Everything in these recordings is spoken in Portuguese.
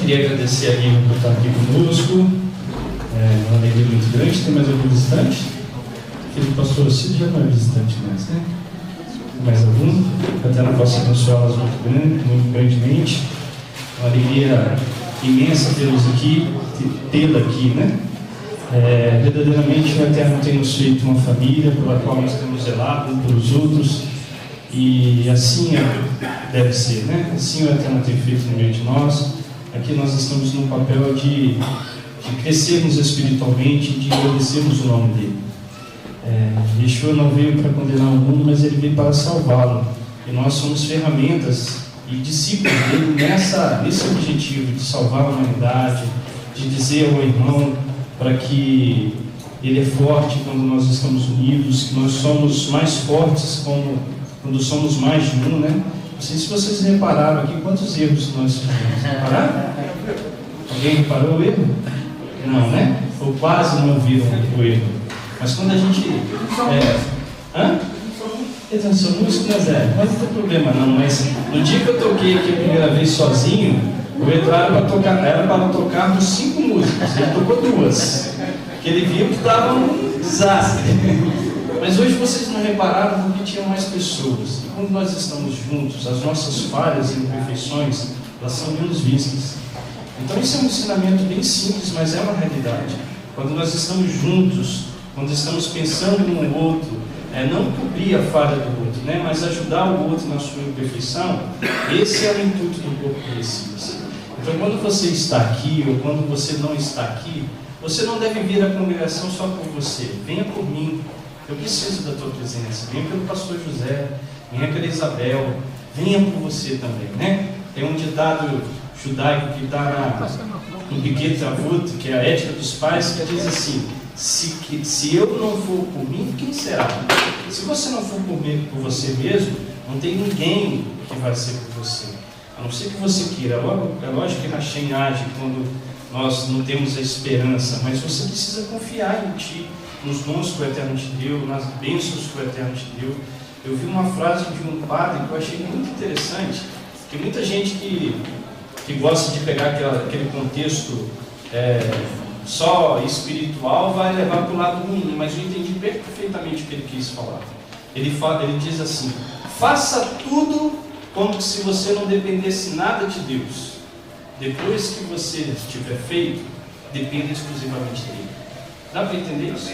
queria agradecer a Lívia por estar aqui conosco. É uma alegria muito grande. Tem mais algum visitante? Filho do pastor Cid já não é visitante mais, né? Mais algum? Até não posso abençoá-las muito grandemente. Uma alegria imensa tê-la aqui, né? Verdadeiramente o Eterno tem nos feito uma família pela qual nós temos zelado uns pelos outros, e assim deve ser, né? Assim o Eterno tem feito no meio de nós. Aqui nós estamos no papel de crescermos espiritualmente e de agradecermos o nome dele. Yeshua não veio para condenar o mundo, mas ele veio para salvá-lo, e nós somos ferramentas e discípulos dele nesse objetivo de salvar a humanidade, de dizer ao irmão para que ele é forte quando nós estamos unidos, que nós somos mais fortes quando somos mais de um, né? Não sei se vocês repararam aqui quantos erros nós fizemos. Repararam? Alguém reparou o erro? Não, né? Ou quase não viram o erro. Mas quando a gente... Então, sou músico, Zé, mas não tem problema não. Mas no dia que eu toquei aqui a primeira vez sozinho, o Eduardo era para tocar 5 músicas, ele tocou 2, que ele viu que estava um desastre. Mas hoje vocês não repararam porque tinha mais pessoas. E quando nós estamos juntos, as nossas falhas e imperfeições, elas são menos vistas. Então isso é um ensinamento bem simples, mas é uma realidade. Quando nós estamos juntos, quando estamos pensando um no outro, não cobrir a falha do outro, né, mas ajudar o outro na sua imperfeição, esse é o intuito do corpo de Messias. Então, quando você está aqui ou quando você não está aqui, você não deve vir à congregação só por você. Venha por mim. Eu preciso da tua presença. Venha pelo pastor José, venha pela Isabel, venha por você também, né? Tem um ditado judaico que está no Piquet Avut, que é a ética dos pais, que diz assim: se eu não for por mim, quem será? Se você não for por você mesmo, não tem ninguém que vai ser por você. A não ser que você queira. É lógico que Hashem age quando nós não temos a esperança, mas você precisa confiar em ti, nos dons que o Eterno te deu, nas bênçãos que o Eterno te deu. Eu vi uma frase de um padre que eu achei muito interessante, que muita gente que gosta de pegar aquele contexto só espiritual vai levar para o lado ruim, mas eu entendi perfeitamente o que ele quis falar. Ele diz assim: faça tudo como se você não dependesse nada de Deus. Depois que você tiver feito, dependa exclusivamente dele. Dá para entender isso?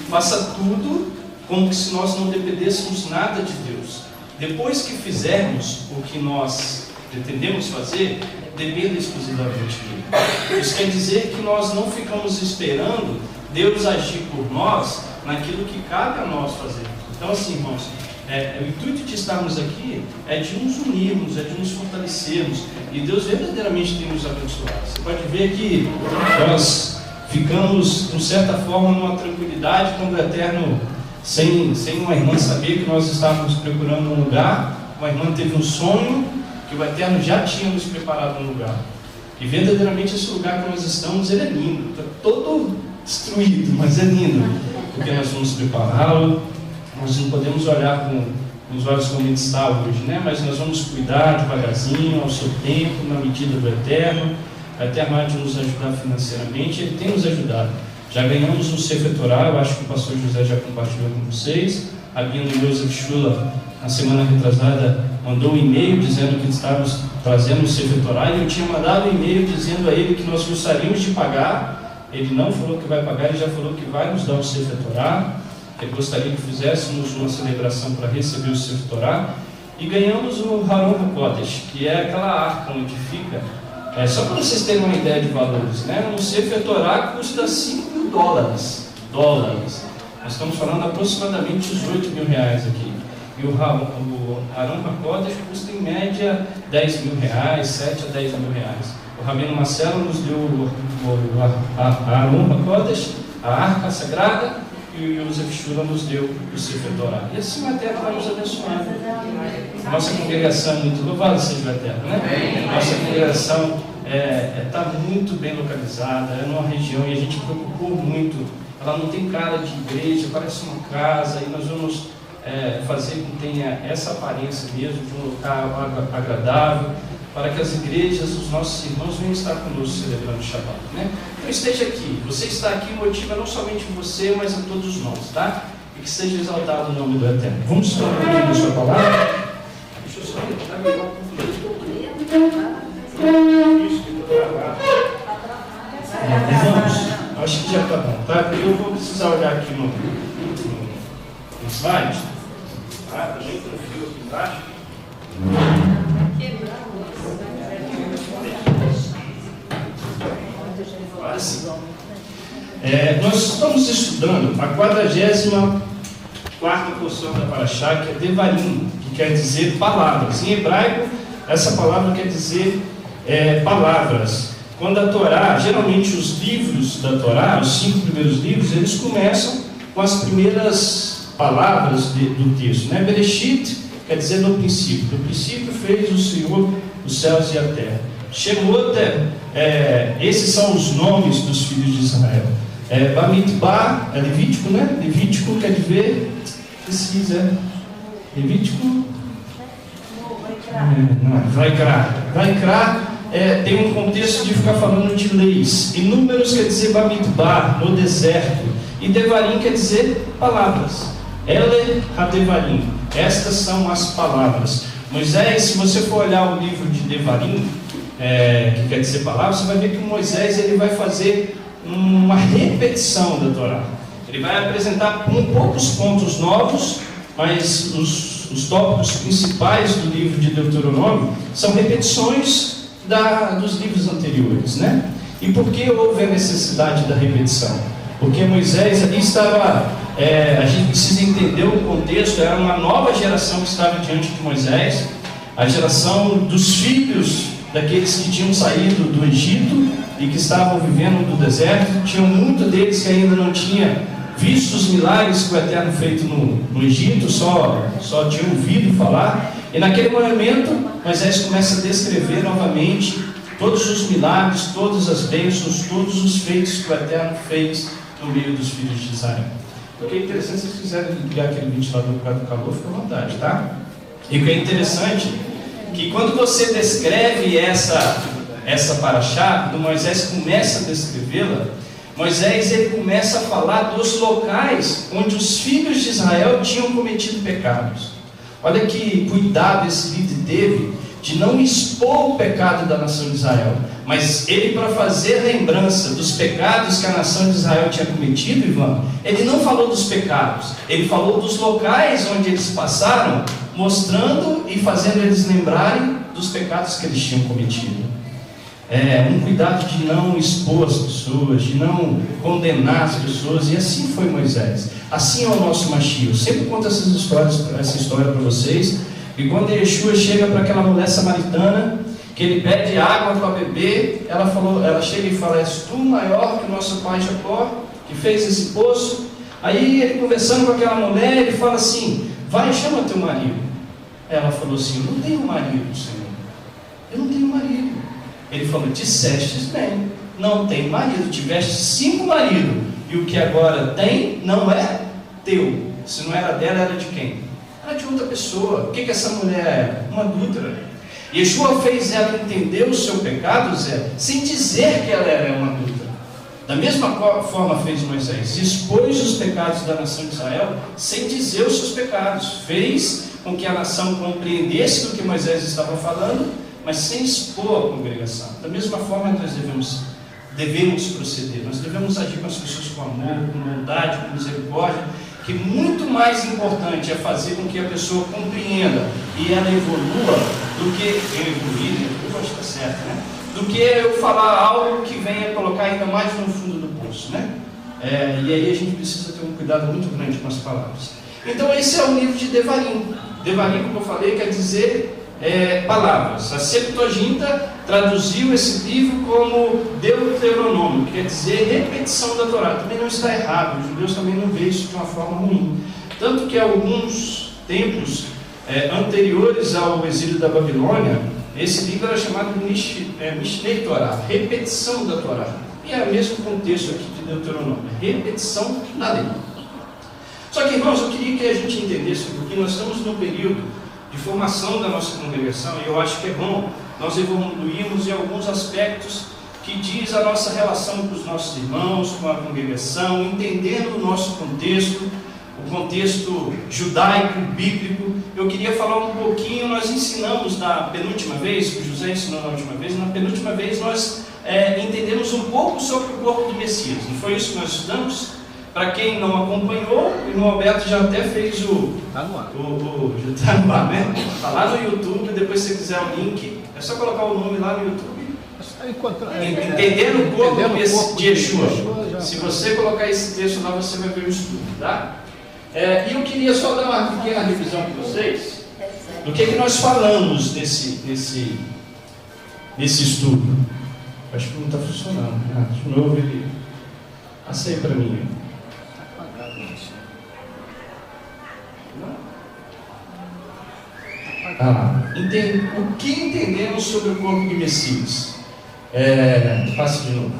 Faça tudo como se nós não dependêssemos nada de Deus. Depois que fizermos o que nós pretendemos fazer, dependa exclusivamente dele. Isso quer dizer que nós não ficamos esperando Deus agir por nós naquilo que cabe a nós fazer. Então, assim, irmãos, o intuito de estarmos aqui é de nos unirmos, é de nos fortalecermos, e Deus verdadeiramente tem nos abençoado. Você pode ver que nós ficamos, de certa forma, numa tranquilidade quando o Eterno, sem uma irmã saber que nós estávamos procurando um lugar, uma irmã teve um sonho que o Eterno já tinha nos preparado um lugar. E verdadeiramente esse lugar que nós estamos, ele é lindo, está todo destruído, mas é lindo, porque nós vamos prepará-lo. Nós não podemos olhar com os olhos como ele está hoje, né? Mas nós vamos cuidar devagarzinho, ao seu tempo, na medida do Eterno. O Eterno há de nos ajudar financeiramente, ele tem nos ajudado. Já ganhamos um Sefer Torah, eu acho que o pastor José já compartilhou com vocês. A Bino Yosef Shula, na semana retrasada, mandou um e-mail dizendo que estávamos trazendo um Sefer Torah, e eu tinha mandado um e-mail dizendo a ele que nós gostaríamos de pagar. Ele não falou que vai pagar, ele já falou que vai nos dar um Sefer Torah. Ele gostaria que fizéssemos uma celebração para receber o Sefer Torah, e ganhamos o Haron HaKodesh, que é aquela arca onde fica, só para vocês terem uma ideia de valores, né? Um Sefer Torah custa $5.000. Nós estamos falando aproximadamente R$18.000 aqui, e o Haron HaKodesh custa em média R$10.000, 7 a R$10.000. O Rabino Marcelo nos deu o Haron HaKodesh, a arca sagrada, e o Yosef Shula nos deu o Sefer Torah. E assim o Eterno vai nos abençoando. Nossa congregação é muito louvada, seja o Eterno, né? Nossa congregação está muito bem localizada, é numa região, e a gente preocupou muito. Ela não tem cara de igreja, parece uma casa, e nós vamos fazer com que tenha essa aparência mesmo, de um local agradável. para que as igrejas, os nossos irmãos venham estar conosco celebrando o Shabbat, né? Então esteja aqui. Você está aqui motiva não somente você, mas a todos nós, tá? E que seja exaltado o nome do Eterno. Vamos estar ouvindo a sua palavra? Deixa eu só entrar melhor com Vamos, acho que já está bom, tá? Eu vou precisar olhar aqui no slide. Ah, também tem fio aqui embaixo. Agora sim. Nós estamos estudando a 44ª porção da Parashá, que é Devarim, que quer dizer palavras. Em hebraico, essa palavra quer dizer palavras. Quando a Torá, geralmente os livros da Torá, os 5 primeiros livros, eles começam com as primeiras palavras do texto, né? Bereshit quer dizer no princípio. No princípio fez o Senhor os céus e a terra. Shemot, esses são os nomes dos filhos de Israel. Bamidbar, é Levítico, né? Levítico quer dizer, Levítico, Vaikra, tem um contexto de ficar falando de leis. E Números quer dizer Bamidbar, no deserto. E Devarim quer dizer palavras. Ele HaDevarim, estas são as palavras. Moisés, se você for olhar o livro de Devarim, que quer dizer palavras, você vai ver que Moisés ele vai fazer uma repetição da Torá. Ele vai apresentar poucos pontos novos, mas os tópicos principais do livro de Deuteronômio são repetições dos livros anteriores, né? E por que houve a necessidade da repetição? Porque Moisés ali estava, a gente precisa entender o contexto, era uma nova geração que estava diante de Moisés, a geração dos filhos daqueles que tinham saído do Egito e que estavam vivendo no deserto. Tinham muitos deles que ainda não tinham visto os milagres que o Eterno feito no Egito, só tinham ouvido falar. E naquele momento, Moisés começa a descrever novamente todos os milagres, todas as bênçãos, todos os feitos que o Eterno fez no meio dos filhos de Israel. Porque é interessante, se vocês quiserem ligar aquele ventilador por causa do calor, fica à vontade, tá? E o que é interessante, que quando você descreve essa Parashá, quando Moisés começa a descrevê-la, Moisés ele começa a falar dos locais onde os filhos de Israel tinham cometido pecados. Olha que cuidado esse líder teve de não expor o pecado da nação de Israel, mas ele, para fazer lembrança dos pecados que a nação de Israel tinha cometido, Ivan, ele não falou dos pecados, ele falou dos locais onde eles passaram, mostrando e fazendo eles lembrarem dos pecados que eles tinham cometido. Um cuidado de não expor as pessoas, de não condenar as pessoas, e assim foi Moisés. Assim é o nosso Mashiach. Eu sempre conto essa história para vocês. E quando Yeshua chega para aquela mulher samaritana, que ele pede água para beber, ela chega e fala: és tu maior que o nosso pai Jacó, que fez esse poço? Aí ele conversando com aquela mulher, ele fala assim: vai, chama teu marido. Ela falou assim: eu não tenho marido, Senhor. Eu não tenho marido. Ele falou: dissestes bem, não tem marido, tiveste 5 maridos, e o que agora tem não é teu. Se não era dela, era de quem? Era de outra pessoa. O que essa mulher é? Uma adúltera. Yeshua fez ela entender o seu pecado, Zé, sem dizer que ela era uma adúltera. Da mesma forma fez Moisés, expôs os pecados da nação de Israel, sem dizer os seus pecados. Fez com que a nação compreendesse do que Moisés estava falando, mas sem expor a congregação. Da mesma forma nós devemos proceder. Nós devemos agir com as pessoas com amor, com bondade, com misericórdia, que muito mais importante é fazer com que a pessoa compreenda e ela evolua do que eu acho que está certo, né? Do que eu falar algo que venha colocar ainda mais no fundo do poço, né? E aí a gente precisa ter um cuidado muito grande com as palavras. Então esse é o livro de Devarim. Devarim, como eu falei, quer dizer palavras. A Septuaginta traduziu esse livro como Deuteronômio, que quer dizer repetição da Torá. Também não está errado, os judeus também não veem isso de uma forma ruim. Tanto que alguns tempos anteriores ao exílio da Babilônia, esse livro era chamado Mishnei Torá, repetição da Torá. E é o mesmo contexto aqui de Deuteronômio, repetição da lei. Só que, irmãos, eu queria que a gente entendesse, porque nós estamos num período de formação da nossa congregação, e eu acho que é bom nós evoluirmos em alguns aspectos que diz a nossa relação com os nossos irmãos, com a congregação, entendendo o nosso contexto, o contexto judaico, bíblico. Eu queria falar um pouquinho, nós ensinamos na penúltima vez, o José ensinou na última vez, na penúltima vez nós entendemos um pouco sobre o corpo do Messias. Não foi isso que nós estudamos? Para quem não acompanhou, o irmão Alberto já até fez Está no ar. já está no ar, né? Está lá no YouTube, depois se você quiser o link, é só colocar o nome lá no YouTube. Entendendo o corpo de Yeshua. Se você colocar esse texto lá, você vai ver o estudo, tá? E eu queria só dar uma pequena revisão para vocês do que nós falamos nesse estudo. Acho que não está funcionando. De novo ele passei para mim. O que entendemos sobre o corpo de Messias? Passe de novo.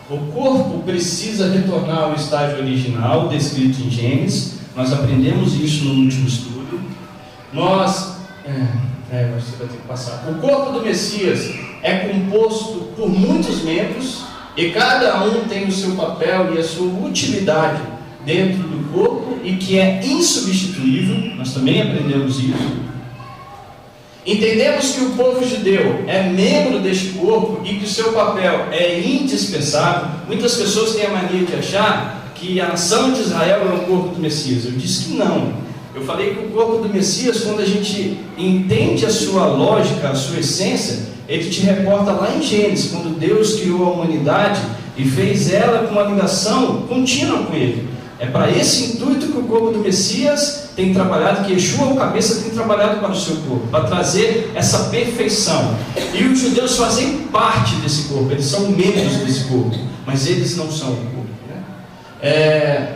O corpo precisa retornar ao estágio original descrito em Gênesis. Nós aprendemos isso no último estudo. Você vai ter que passar. O corpo do Messias é composto por muitos membros e cada um tem o seu papel e a sua utilidade dentro do corpo e que é insubstituível. Nós também aprendemos isso. Entendemos que o povo judeu é membro deste corpo e que o seu papel é indispensável. Muitas pessoas têm a mania de achar que a nação de Israel é o corpo do Messias. Eu disse que não. Eu falei que o corpo do Messias, quando a gente entende a sua lógica, a sua essência, ele te reporta lá em Gênesis, quando Deus criou a humanidade e fez ela com uma ligação contínua com ele. É para esse intuito que o corpo do Messias tem trabalhado, que Yeshua, o cabeça, tem trabalhado para o seu corpo, para trazer essa perfeição. E os judeus fazem parte desse corpo, eles são membros desse corpo, mas eles não são o corpo, né?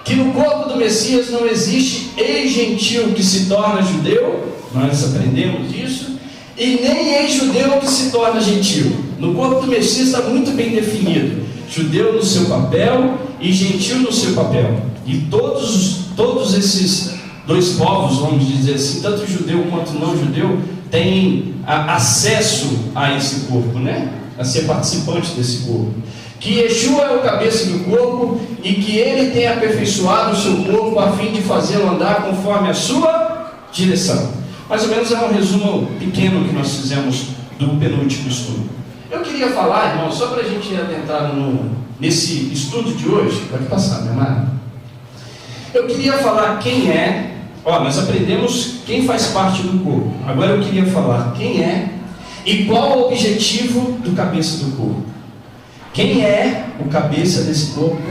Que no corpo do Messias não existe ex-gentil que se torna judeu, nós aprendemos isso, e nem ex-judeu que se torna gentil. No corpo do Messias está muito bem definido: judeu no seu papel e gentil no seu papel. E todos esses dois povos, vamos dizer assim, tanto judeu quanto não judeu, têm acesso a esse corpo, né? A ser participante desse corpo. Que Yeshua é o cabeça do corpo e que ele tem aperfeiçoado o seu corpo a fim de fazê-lo andar conforme a sua direção. Mais ou menos é um resumo pequeno que nós fizemos do penúltimo estudo. Eu queria falar, irmão, só para a gente adentrar nesse estudo de hoje. Pode passar, meu amado. Eu queria falar quem é. Nós aprendemos quem faz parte do corpo. Agora eu queria falar quem é e qual o objetivo do cabeça do corpo. Quem é o cabeça desse corpo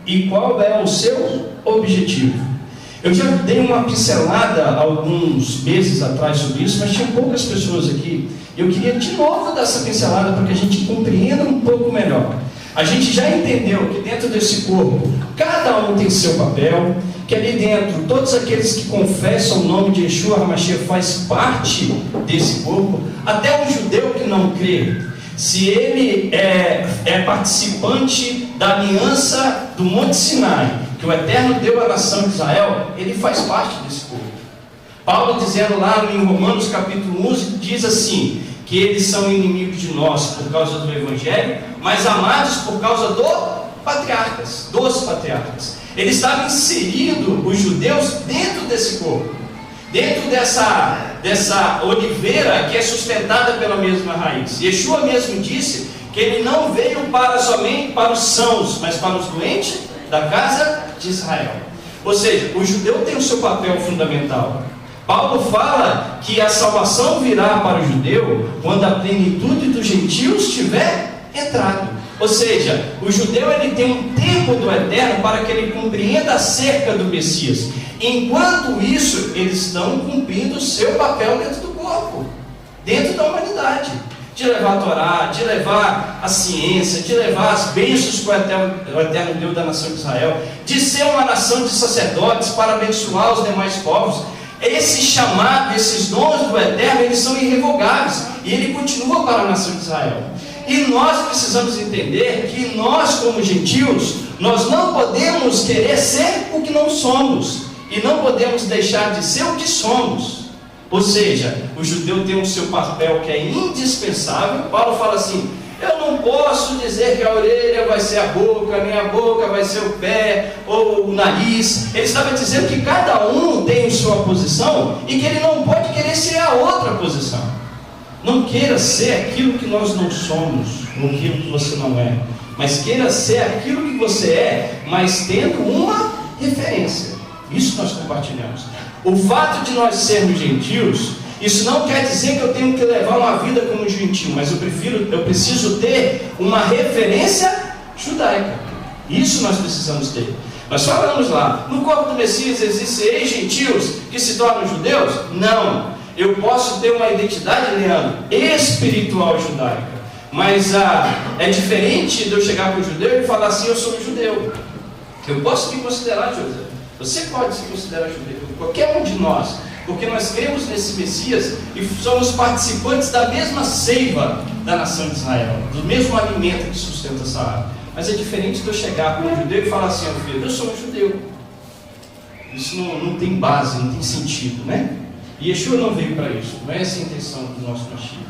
e qual é o seu objetivo? Eu já dei uma pincelada alguns meses atrás sobre isso, mas tinha poucas pessoas aqui. Eu queria de novo dar essa pincelada para que a gente compreenda um pouco melhor. A gente já entendeu que dentro desse corpo, cada um tem seu papel, que ali dentro, todos aqueles que confessam o nome de Yeshua HaMashiach faz parte desse corpo, até um judeu que não crê. Se ele é participante da aliança do Monte Sinai, que o Eterno deu à nação de Israel, ele faz parte desse corpo. Paulo dizendo lá em Romanos capítulo 11, diz assim, que eles são inimigos de nós por causa do Evangelho, mas amados por causa dos patriarcas. Ele estava inserido, os judeus, dentro desse corpo, dentro dessa oliveira que é sustentada pela mesma raiz. Yeshua mesmo disse que ele não veio somente para os sãos, mas para os doentes da casa de Israel. Ou seja, o judeu tem o seu papel fundamental. Paulo fala que a salvação virá para o judeu quando a plenitude dos gentios tiver entrado. Ou seja, o judeu ele tem um tempo do Eterno para que ele compreenda acerca do Messias. Enquanto isso, eles estão cumprindo o seu papel dentro do corpo, dentro da humanidade, de levar a Torá, de levar a ciência, de levar as bênçãos que o Eterno deu da nação de Israel, de ser uma nação de sacerdotes para abençoar os demais povos. Esse chamado, esses dons do Eterno, eles são irrevogáveis, e ele continua para a nação de Israel. E nós precisamos entender que nós, como gentios, nós não podemos querer ser o que não somos, e não podemos deixar de ser o que somos. Ou seja, o judeu tem o seu papel que é indispensável. Paulo fala assim: eu não posso dizer que a orelha vai ser a boca, nem a boca vai ser o pé ou o nariz. Ele estava dizendo que cada um tem sua posição e que ele não pode querer ser a outra posição. Não queira ser aquilo que nós não somos, ou aquilo que você não é, mas queira ser aquilo que você é, mas tendo uma referência. Isso nós compartilhamos. O fato de nós sermos gentios, isso não quer dizer que eu tenho que levar uma vida como gentio, mas eu preciso ter uma referência judaica. Isso nós precisamos ter. Nós falamos lá, no corpo do Messias existem gentios que se tornam judeus? Não. Eu posso ter uma identidade, Leandro, espiritual judaica, mas é diferente de eu chegar para o judeu e falar assim: eu sou um judeu. Eu posso me considerar judeu. Você pode se considerar judeu, qualquer um de nós, porque nós cremos nesse Messias e somos participantes da mesma seiva da nação de Israel, do mesmo alimento que sustenta essa árvore. Mas é diferente de eu chegar para um judeu e falar assim: ó filho, eu sou um judeu. Isso não tem base, não tem sentido, né? E Yeshua não veio para isso, não é essa a intenção do nosso Mashiach.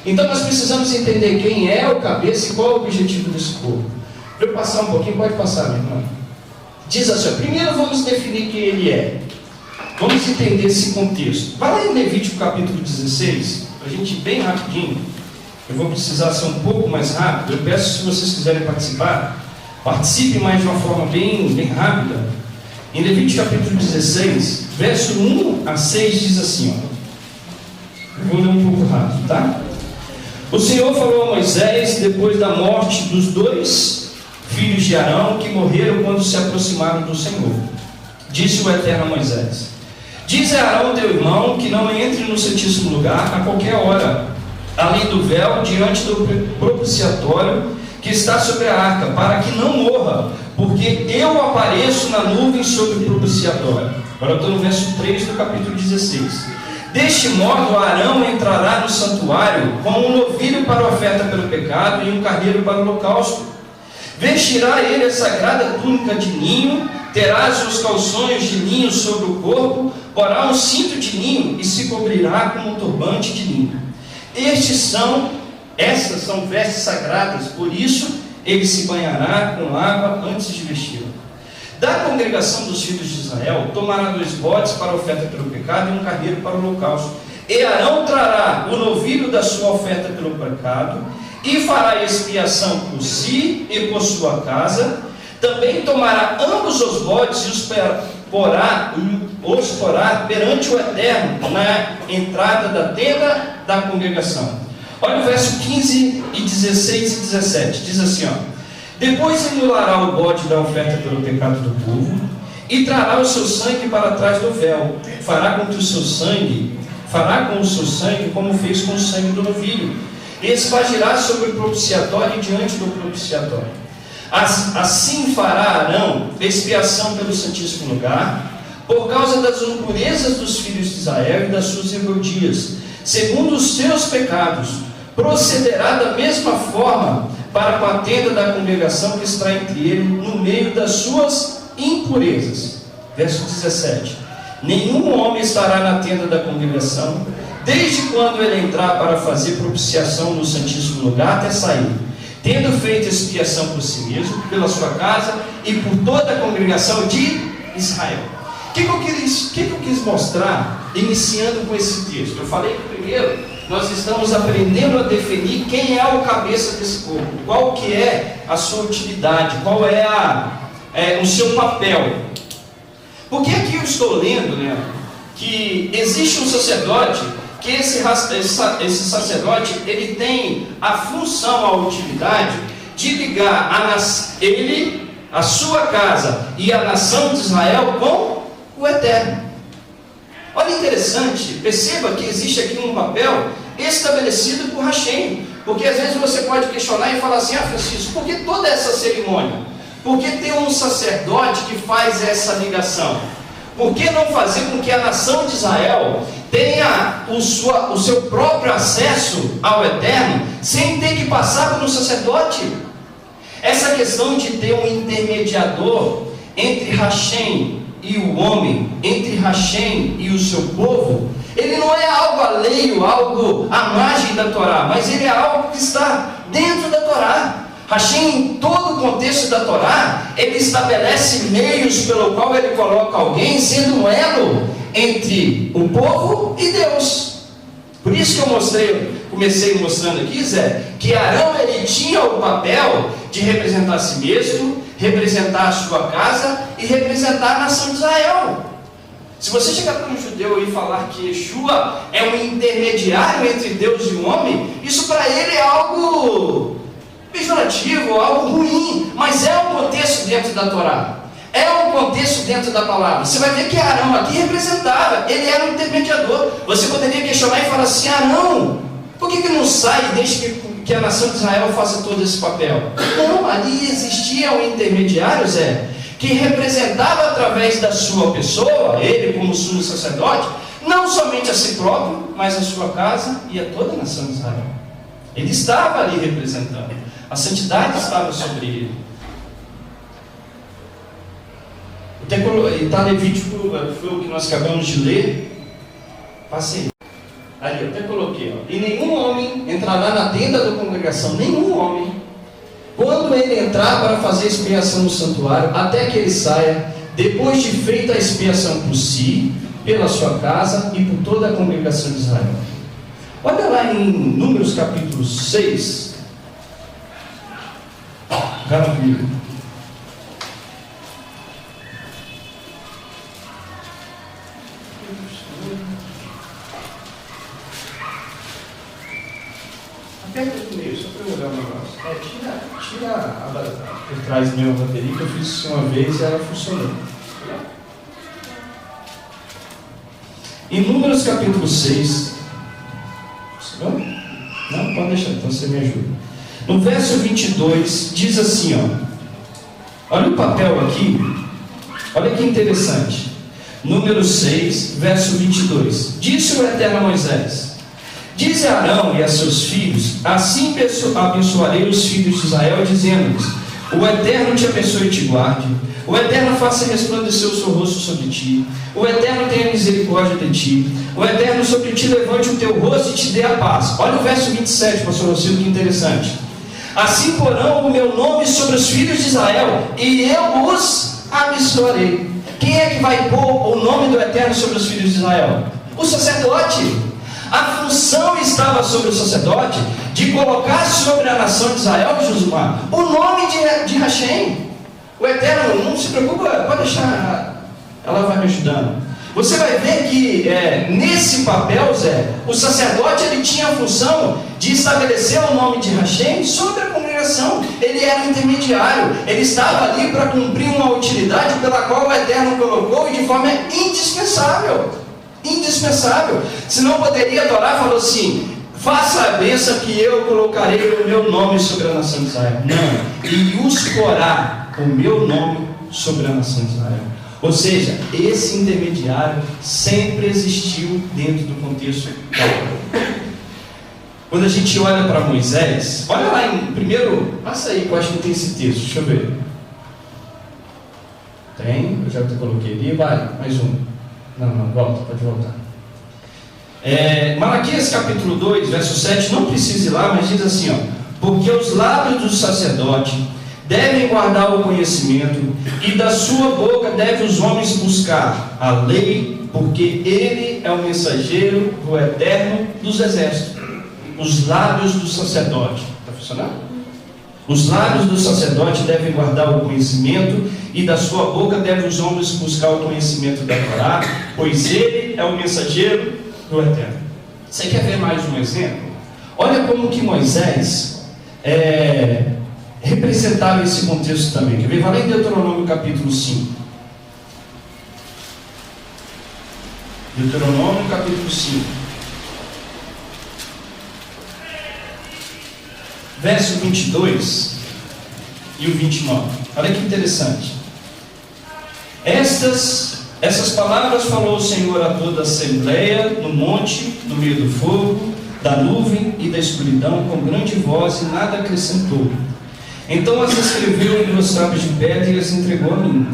Então nós precisamos entender quem é o cabeça e qual é o objetivo desse povo. Para eu passar um pouquinho, pode passar, meu irmão. Diz assim: primeiro vamos definir quem ele é. Vamos entender esse contexto. Vai lá em Levítico capítulo 16, para a gente ir bem rapidinho. Eu vou precisar ser um pouco mais rápido. Eu peço, se vocês quiserem participar, participe mais de uma forma bem rápida. Em Levítico capítulo 16, verso 1 a 6 diz assim, ó. Eu vou ler um pouco rápido, tá? O Senhor falou a Moisés depois da morte dos dois filhos de Arão que morreram quando se aproximaram do Senhor. Disse o Eterno a Moisés: diz a Arão teu irmão que não entre no santíssimo lugar a qualquer hora, além do véu, diante do propiciatório que está sobre a arca, para que não morra, porque eu apareço na nuvem sobre o propiciatório. Agora eu estou no verso 3 do capítulo 16. Deste modo Arão entrará no santuário com um novilho para a oferta pelo pecado e um carneiro para o holocausto. Vestirá ele a sagrada túnica de linho, terá os calções de linho sobre o corpo, porá um cinto de linho e se cobrirá com um turbante de linho. Estas são vestes sagradas, por isso ele se banhará com água antes de vesti-la. Da congregação dos filhos de Israel, tomará 2 bodes para a oferta pelo pecado e um carneiro para o holocausto. E Arão trará o novilho da sua oferta pelo pecado e fará expiação por si e por sua casa. Também tomará ambos os bodes e os porá perante o Eterno na entrada da tenda da congregação. Olha o verso 15 e 16 e 17. Diz assim, ó: depois anulará o bode da oferta pelo pecado do povo e trará o seu sangue para trás do véu. Fará com o seu sangue como fez com o sangue do novilho, e espargirá sobre o propiciatório e diante do propiciatório. Assim fará Arão expiação pelo santíssimo lugar, por causa das impurezas dos filhos de Israel e das suas rebeldias, segundo os seus pecados. Procederá da mesma forma para com a tenda da congregação que está entre ele, no meio das suas impurezas. Verso 17: nenhum homem estará na tenda da congregação, desde quando ele entrar para fazer propiciação no santíssimo lugar até sair, tendo feito expiação por si mesmo, pela sua casa e por toda a congregação de Israel. O que eu quis mostrar, iniciando com esse texto? Eu falei que primeiro nós estamos aprendendo a definir quem é o cabeça desse corpo, qual que é a sua utilidade, qual é o seu papel. Porque aqui eu estou lendo, né, que existe um sacerdote, que esse sacerdote ele tem a função, a utilidade de ligar a sua casa e a nação de Israel com o Eterno. Olha, interessante, perceba que existe aqui um papel estabelecido por Hashem, porque às vezes você pode questionar e falar assim: Francisco, por que toda essa cerimônia? Por que ter um sacerdote que faz essa ligação? Por que não fazer com que a nação de Israel tenha o seu próprio acesso ao Eterno, sem ter que passar por um sacerdote. Essa questão de ter um intermediador entre Hashem e o homem, entre Hashem e o seu povo, ele não é algo alheio, algo à margem da Torá, mas ele é algo que está dentro da Torá. Hashem, em todo o contexto da Torá, ele estabelece meios pelo qual ele coloca alguém sendo um elo entre o povo e Deus. Por isso que eu comecei mostrando aqui, Zé, que Arão ele tinha o papel de representar a si mesmo, representar a sua casa e representar a nação de Israel. Se você chegar para um judeu e falar que Yeshua é um intermediário entre Deus e o homem, isso para ele é algo pejorativo, algo ruim, mas é um contexto dentro da Torá, é um contexto dentro da palavra. Você vai ver que Arão aqui representava, ele era um intermediador. Você poderia questionar e falar assim: Arão, por que não sai desde que a nação de Israel faça todo esse papel? Não, ali existia um intermediário, Zé, que representava através da sua pessoa, ele como sumo sacerdote, não somente a si próprio, mas a sua casa e a toda a nação de Israel. Ele estava ali representando, a santidade estava sobre ele. Está Levítico, foi o que nós acabamos de ler. Passei. Ali, eu até coloquei, ó. E nenhum homem entrará na tenda da congregação, nenhum homem, quando ele entrar para fazer expiação no santuário, até que ele saia, depois de feita a expiação por si, pela sua casa e por toda a congregação de Israel. Olha lá em Números capítulo 6. Calma comigo. Aperta no meio, só para eu olhar o negócio. Tira por trás da minha bateria, que eu fiz isso uma vez e ela funcionou. Em Números capítulo 6. Não? Pode deixar, então você me ajuda. No verso 22, diz assim, ó. Olha o papel aqui. Olha que interessante. Número 6, verso 22. Disse o Eterno a Moisés: dize a Arão e a seus filhos: assim abençoarei os filhos de Israel, dizendo-lhes: o Eterno te abençoe e te guarde. O Eterno faça resplandecer o seu rosto sobre ti. O Eterno tenha misericórdia de ti. O Eterno sobre ti levante o teu rosto e te dê a paz. Olha o verso 27, pastor Lucilo, que interessante. Assim porão o meu nome sobre os filhos de Israel, e eu os abençoarei. Quem é que vai pôr o nome do Eterno sobre os filhos de Israel? O sacerdote. A função estava sobre o sacerdote de colocar sobre a nação de Israel, Josumar, o nome de Hashem. O Eterno, não se preocupa, pode deixar, ela vai me ajudando. Você vai ver que nesse papel, Zé, o sacerdote ele tinha a função de estabelecer o nome de Hashem sobre a congregação. Ele era um intermediário, ele estava ali para cumprir uma utilidade pela qual o Eterno colocou e de forma indispensável. Indispensável. Se não poderia adorar, falou assim: faça a bênção que eu colocarei o meu nome sobre a nação de Israel. Não, e os porá o meu nome sobre a nação de Israel. Ou seja, esse intermediário sempre existiu dentro do contexto da lei. Quando a gente olha para Moisés, olha lá em primeiro, passa aí que eu acho que tem esse texto, deixa eu ver. Tem, eu já coloquei ali, vai, mais um. Não, volta, pode voltar. Malaquias capítulo 2, verso 7, não precisa ir lá, mas diz assim, ó: porque os lábios do sacerdote devem guardar o conhecimento, e da sua boca devem os homens buscar a lei, porque ele é o mensageiro do Eterno dos exércitos. Os lábios do sacerdote, está funcionando? Os lábios do sacerdote devem guardar o conhecimento, e da sua boca devem os homens buscar o conhecimento da Torá, pois ele é o mensageiro do Eterno. Você quer ver mais um exemplo? Olha como que Moisés representava esse contexto também. Quer ver? Vai lá em Deuteronômio capítulo 5. Deuteronômio capítulo 5. Verso 22 e o 29. Olha que interessante. Estas Essas palavras falou o Senhor a toda a assembleia, no monte, no meio do fogo, da nuvem e da escuridão, com grande voz, e nada acrescentou. Então as escreveu em duas tábuas de pedra e as entregou a mim.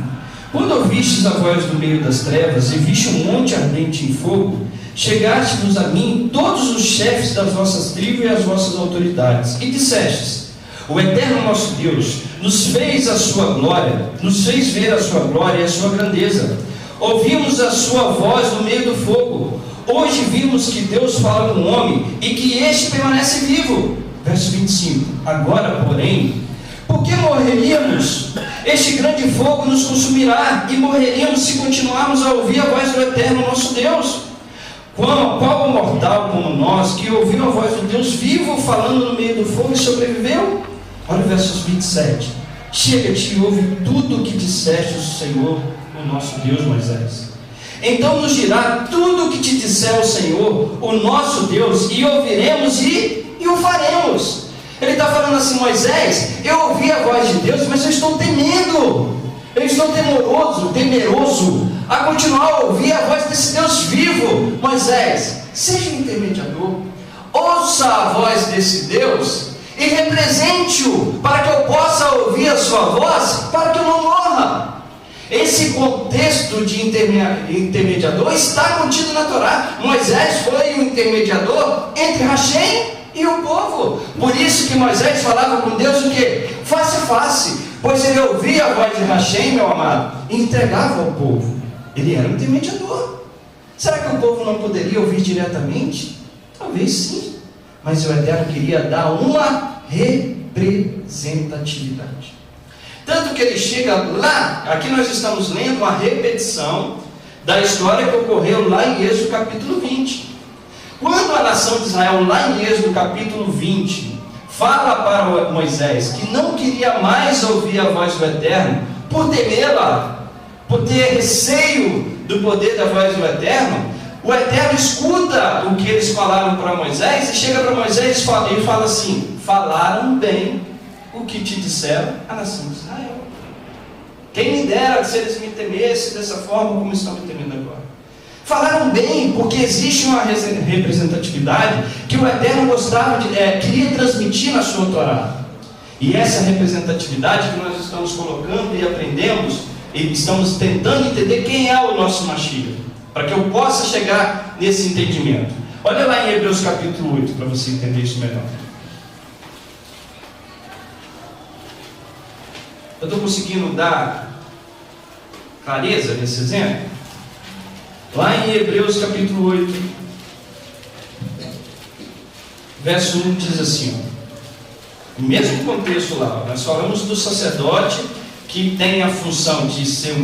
Quando ouvistes a voz do meio das trevas, e viste um monte ardente em fogo, chegastes-vos a mim todos os chefes das vossas tribos e as vossas autoridades, e dissestes: o eterno nosso Deus nos fez a sua glória, nos fez ver a sua glória e a sua grandeza. Ouvimos a sua voz no meio do fogo. Hoje vimos que Deus fala com o homem e que este permanece vivo. Verso 25. Agora, porém, por que morreríamos? Este grande fogo nos consumirá, e morreríamos se continuarmos a ouvir a voz do eterno nosso Deus. Qual mortal como nós, que ouviu a voz do Deus vivo falando no meio do fogo e sobreviveu? Olha o verso 27. Chega-te e ouve tudo o que disseste o Senhor, o nosso Deus, Moisés. Então nos dirá tudo o que te disser o Senhor, o nosso Deus, e ouviremos e o faremos. Ele está falando assim: Moisés, eu ouvi a voz de Deus, mas eu estou temendo, eu estou temeroso a continuar a ouvir a voz desse Deus vivo. Moisés, seja um intermediador, ouça a voz desse Deus e represente-o, para que eu possa ouvir a sua voz, para que eu não morra. Esse contexto de intermediador está contido na Torá. Moisés foi o intermediador entre Hashem e o povo. Por isso que Moisés falava com Deus o quê? Face a face, pois ele ouvia a voz de Hashem, meu amado, e entregava ao povo. Ele era um intermediador. Será que o povo não poderia ouvir diretamente? Talvez sim, mas o Eterno queria dar uma representatividade. Tanto que ele chega lá, aqui nós estamos lendo uma repetição da história que ocorreu lá em Êxodo capítulo 20. Quando a nação de Israel, lá em Êxodo capítulo 20, fala para Moisés que não queria mais ouvir a voz do Eterno, por temê-la, por ter receio do poder da voz do Eterno, o Eterno escuta o que eles falaram para Moisés e chega para Moisés e fala assim: falaram bem o que te disseram a nação de Israel. Quem me dera se eles me temessem dessa forma como estão me temendo agora. Falaram bem, porque existe uma representatividade que o Eterno gostava queria transmitir na sua Torá. E essa representatividade que nós estamos colocando e aprendemos, e estamos tentando entender quem é o nosso Mashiach, para que eu possa chegar nesse entendimento. Olha lá em Hebreus capítulo 8, para você entender isso melhor. Eu estou conseguindo dar clareza nesse exemplo? Lá em Hebreus capítulo 8, verso 1 diz assim, ó, o mesmo contexto lá, nós falamos do sacerdote que tem a função de ser um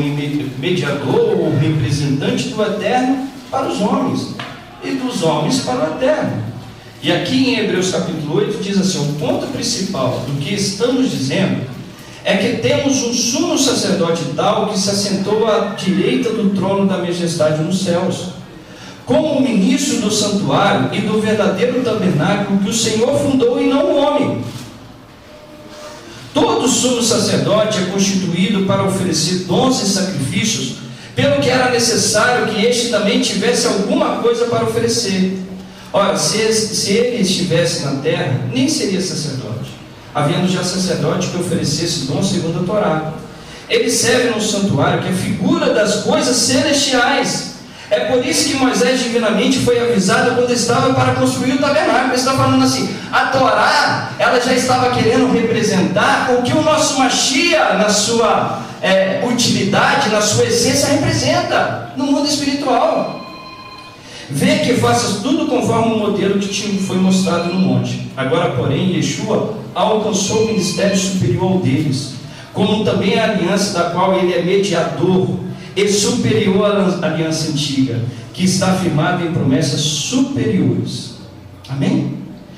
mediador ou representante do Eterno para os homens, e dos homens para o Eterno. E aqui em Hebreus capítulo 8 diz assim, o ponto principal do que estamos dizendo é que temos um sumo sacerdote tal que se assentou à direita do trono da majestade nos céus, como ministro do santuário e do verdadeiro tabernáculo que o Senhor fundou e não o homem. Todo sumo sacerdote é constituído para oferecer dons e sacrifícios, pelo que era necessário que este também tivesse alguma coisa para oferecer. Ora, se ele estivesse na terra, nem seria sacerdote, havendo já sacerdote que oferecesse dom segundo a Torá. Ele serve no santuário, que é figura das coisas celestiais. É por isso que Moisés divinamente foi avisado quando estava para construir o tabernáculo. Ele está falando assim, a Torá, ela já estava querendo representar o que o nosso Mashiach, na sua utilidade, na sua essência, representa no mundo espiritual. Vê que faças tudo conforme o modelo que te foi mostrado no monte. Agora, porém, Yeshua alcançou o ministério superior ao deles, como também a aliança da qual ele é mediador, e superior à aliança antiga, que está firmada em promessas superiores. Amém?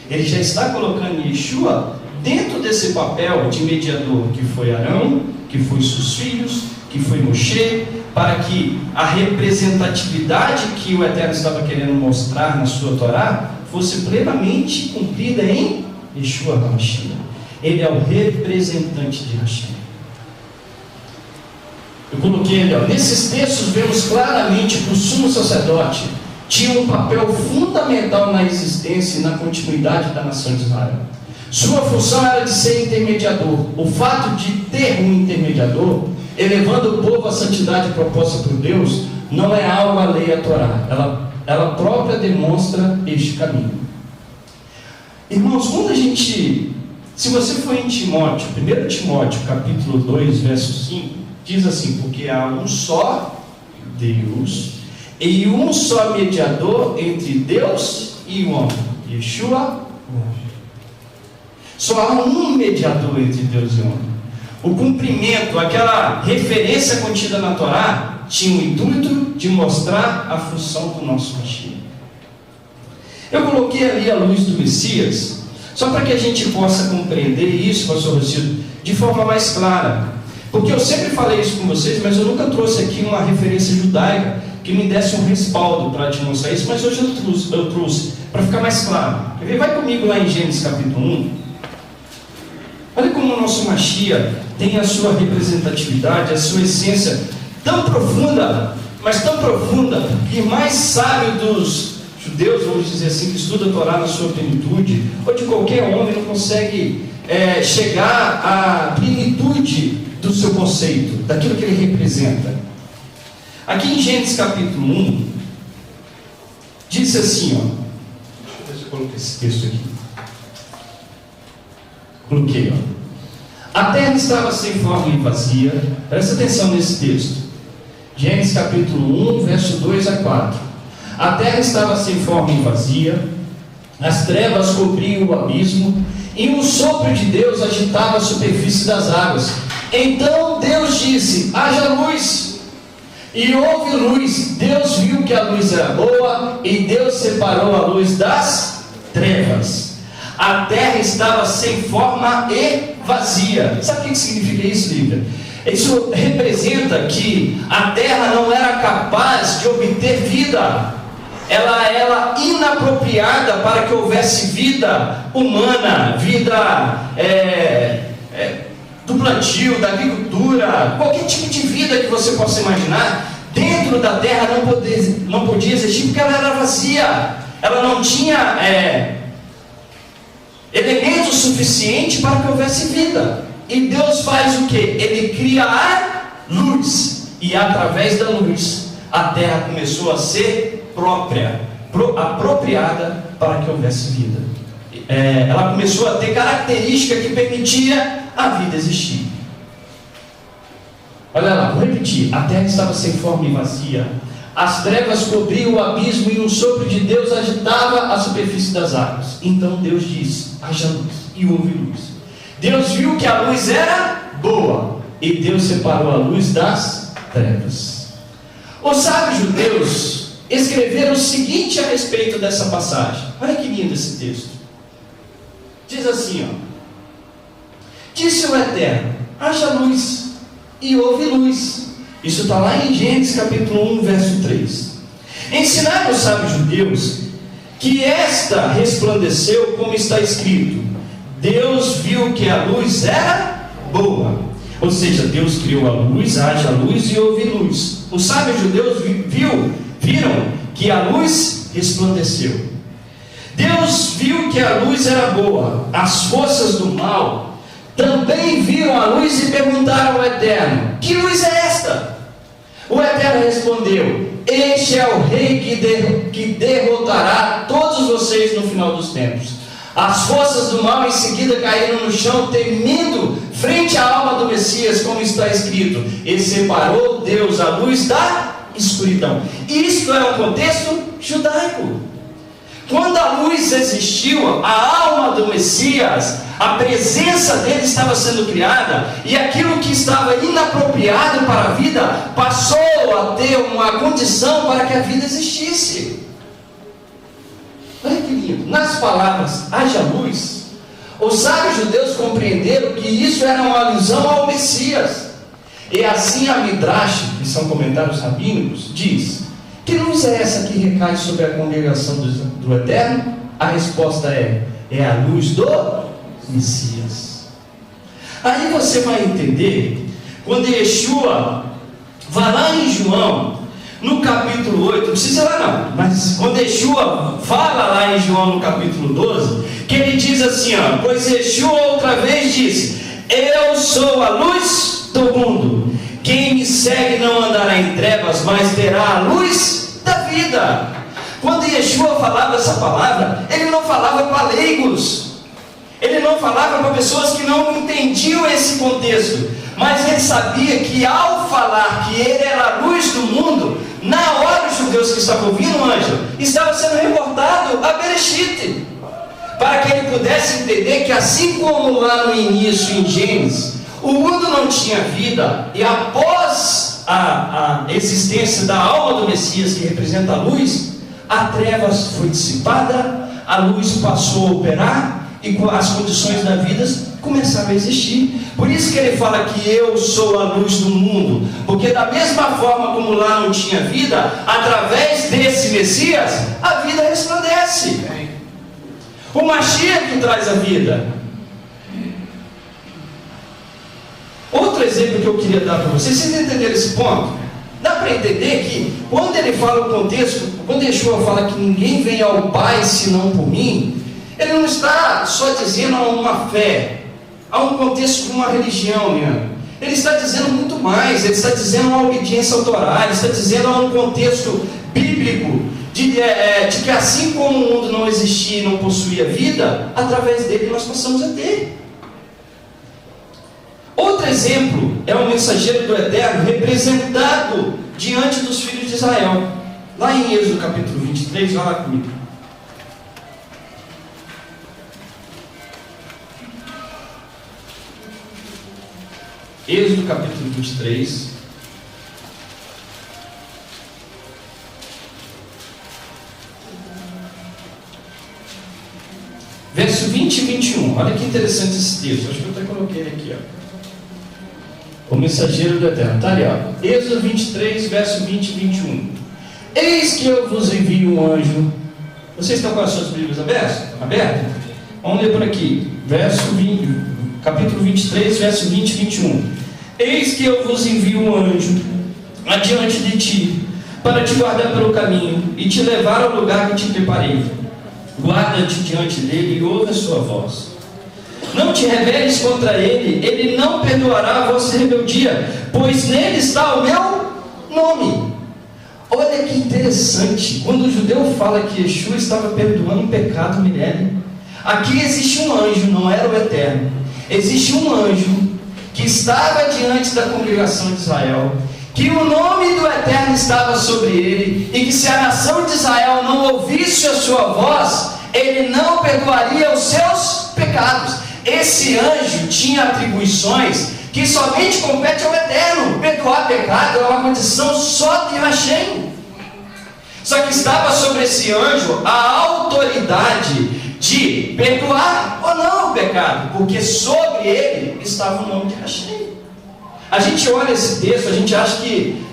Ele já está colocando Yeshua dentro desse papel de mediador, que foi Arão, que foi seus filhos, que foi Moshe, para que a representatividade que o Eterno estava querendo mostrar na sua Torá fosse plenamente cumprida em Yeshua HaMashiach. Ele é o representante de Hashem. Eu coloquei ali, ó, nesses textos vemos claramente que o sumo sacerdote tinha um papel fundamental na existência e na continuidade da nação de Israel. Sua função era de ser intermediador. O fato de ter um intermediador, elevando o povo à santidade proposta por Deus, não é algo alheio à Torá. Ela própria demonstra este caminho. Irmãos, quando se você for em Timóteo, 1 Timóteo, capítulo 2, verso 5, diz assim: porque há um só Deus e um só mediador entre Deus e o homem, Yeshua, o homem. Só há um mediador entre Deus e o homem. O cumprimento, aquela referência contida na Torá, tinha o intuito de mostrar a função do nosso Mashiach. Eu coloquei ali a luz do Messias, só para que a gente possa compreender isso, pastor Rosildo, de forma mais clara. Porque eu sempre falei isso com vocês, mas eu nunca trouxe aqui uma referência judaica que me desse um respaldo para te mostrar isso, mas hoje eu trouxe para ficar mais claro. Quer ver? Vai comigo lá em Gênesis capítulo 1. Olha como o nosso Mashiach tem a sua representatividade, a sua essência tão profunda, mas tão profunda, que mais sábio dos judeus, vamos dizer assim, que estuda a Torá na sua plenitude, ou de qualquer homem, não consegue chegar à plenitude do seu conceito, daquilo que ele representa. Aqui em Gênesis capítulo 1, diz assim, ó, deixa eu ver se eu coloquei esse texto aqui. Coloquei, ó. A terra estava sem forma e vazia. Presta atenção nesse texto. Gênesis capítulo 1, verso 2 a 4. A terra estava sem forma e vazia, as trevas cobriam o abismo, e um sopro de Deus agitava a superfície das águas. Então Deus disse: haja luz. E houve luz. Deus viu que a luz era boa, e Deus separou a luz das trevas. A terra estava sem forma e vazia. Sabe o que significa isso, Lívia? Isso representa que a terra não era capaz de obter vida. Ela era inapropriada para que houvesse vida humana, vida do plantio, da agricultura, qualquer tipo de vida que você possa imaginar, dentro da terra não podia existir, porque ela era vazia. Ela não tinha elemento suficiente para que houvesse vida. E Deus faz o que? Ele cria a luz, e através da luz a terra começou a ser apropriada para que houvesse vida. Ela começou a ter característica que permitia a vida existir. Olha lá, vou repetir. A terra estava sem forma e vazia, as trevas cobriam o abismo, e um sopro de Deus agitava a superfície das águas. Então Deus disse: haja luz, e houve luz. Deus viu que a luz era boa, e Deus separou a luz das trevas. Os sábios judeus escreveram o seguinte a respeito dessa passagem. Olha que lindo esse texto. Diz assim, ó: disse o Eterno: haja luz, e houve luz. Isso está lá em Gênesis capítulo 1, verso 3. Ensinaram os sábios judeus que esta resplandeceu, como está escrito: Deus viu que a luz era boa. Ou seja, Deus criou a luz, haja luz e houve luz. Os sábios judeus viram que a luz resplandeceu. Deus viu que a luz era boa. As forças do mal também viram a luz e perguntaram ao Eterno: que luz é esta? O Eterno respondeu: este é o rei que derrotará todos vocês no final dos tempos. As forças do mal em seguida caíram no chão, temendo frente à alma do Messias, como está escrito: e separou Deus a luz da escuridão. Isto é um contexto judaico. Quando a luz existiu, a alma do Messias, a presença dele estava sendo criada, e aquilo que estava inapropriado para a vida passou a ter uma condição para que a vida existisse. Olha que lindo. Nas palavras haja luz, os sábios judeus compreenderam que isso era uma alusão ao Messias. E assim a Midrash, que são comentários rabínicos, diz: que luz é essa que recai sobre a congregação do Eterno? A resposta é a luz do Messias. Aí você vai entender, quando Yeshua Vá lá em João, no capítulo 8, não precisa ir lá não, mas quando Yeshua fala lá em João no capítulo 12, que ele diz assim, ó, pois Yeshua outra vez disse, eu sou a luz do mundo, quem me segue não andará em trevas, mas terá a luz da vida. Quando Yeshua falava essa palavra, ele não falava para leigos, ele não falava para pessoas que não entendiam esse contexto, mas ele sabia que ao falar que ele era a luz do mundo, na hora os judeus que estavam ouvindo o anjo, estava sendo reportado a Bereshit, para que ele pudesse entender que assim como lá no início em Gênesis, o mundo não tinha vida, e após a existência da alma do Messias, que representa a luz, a trevas foi dissipada, a luz passou a operar, e as condições da vida começaram a existir. Por isso que ele fala que eu sou a luz do mundo, porque da mesma forma como lá não tinha vida, através desse Messias, a vida resplandece. O Mashiach que traz a vida. Outro exemplo que eu queria dar para vocês entenderem esse ponto, dá para entender que quando ele fala o contexto, quando Yeshua fala que ninguém vem ao Pai senão por mim, ele não está só dizendo a uma fé, a um contexto de uma religião, ele está dizendo muito mais, ele está dizendo uma obediência ao Torá, ele está dizendo a um contexto bíblico, de que assim como o mundo não existia e não possuía vida, através dele nós passamos a ter. Outro exemplo é o mensageiro do Eterno representado diante dos filhos de Israel, lá em Êxodo capítulo 23, vai lá comigo. Êxodo capítulo 23, verso 20 e 21, olha que interessante esse texto, acho que eu até coloquei ele aqui, ó. O mensageiro do Eterno, está ali, ó. Êxodo 23, verso 20 e 21. Eis que eu vos envio um anjo. Vocês estão com as suas Bíblias abertas? Vamos ler por aqui, capítulo 23, verso 20 e 21. Eis que eu vos envio um anjo adiante de ti, para te guardar pelo caminho, e te levar ao lugar que te preparei. Guarda-te diante dele e ouve a sua voz. Não te rebeles contra ele, ele não perdoará a vossa rebeldia, pois nele está o meu nome. Olha que interessante, quando o judeu fala que Yeshua estava perdoando o pecado, Mirelle, aqui existe um anjo, não era o Eterno, existe um anjo que estava diante da congregação de Israel, que o nome do Eterno estava sobre ele, e que se a nação de Israel não ouvisse a sua voz, ele não perdoaria os seus pecados. Esse anjo tinha atribuições que somente compete ao Eterno. Perdoar pecado é uma condição só de Hashem. Só que estava sobre esse anjo a autoridade de perdoar ou não o pecado, porque sobre ele estava o nome de Hashem. A gente olha esse texto, a gente acha que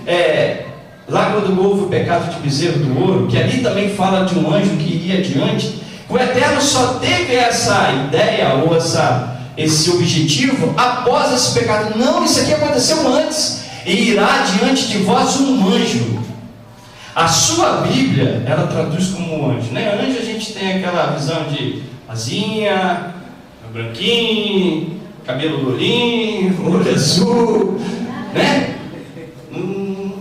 lá quando houve o pecado de bezerro do ouro, que ali também fala de um anjo que iria adiante, o Eterno só teve essa ideia ou esse objetivo após esse pecado. Não, isso aqui aconteceu antes. E irá diante de vós um anjo. A sua Bíblia, ela traduz como anjo, né? Anjo a gente tem aquela visão de asinha, branquinho, cabelo lourinho, olho azul, né?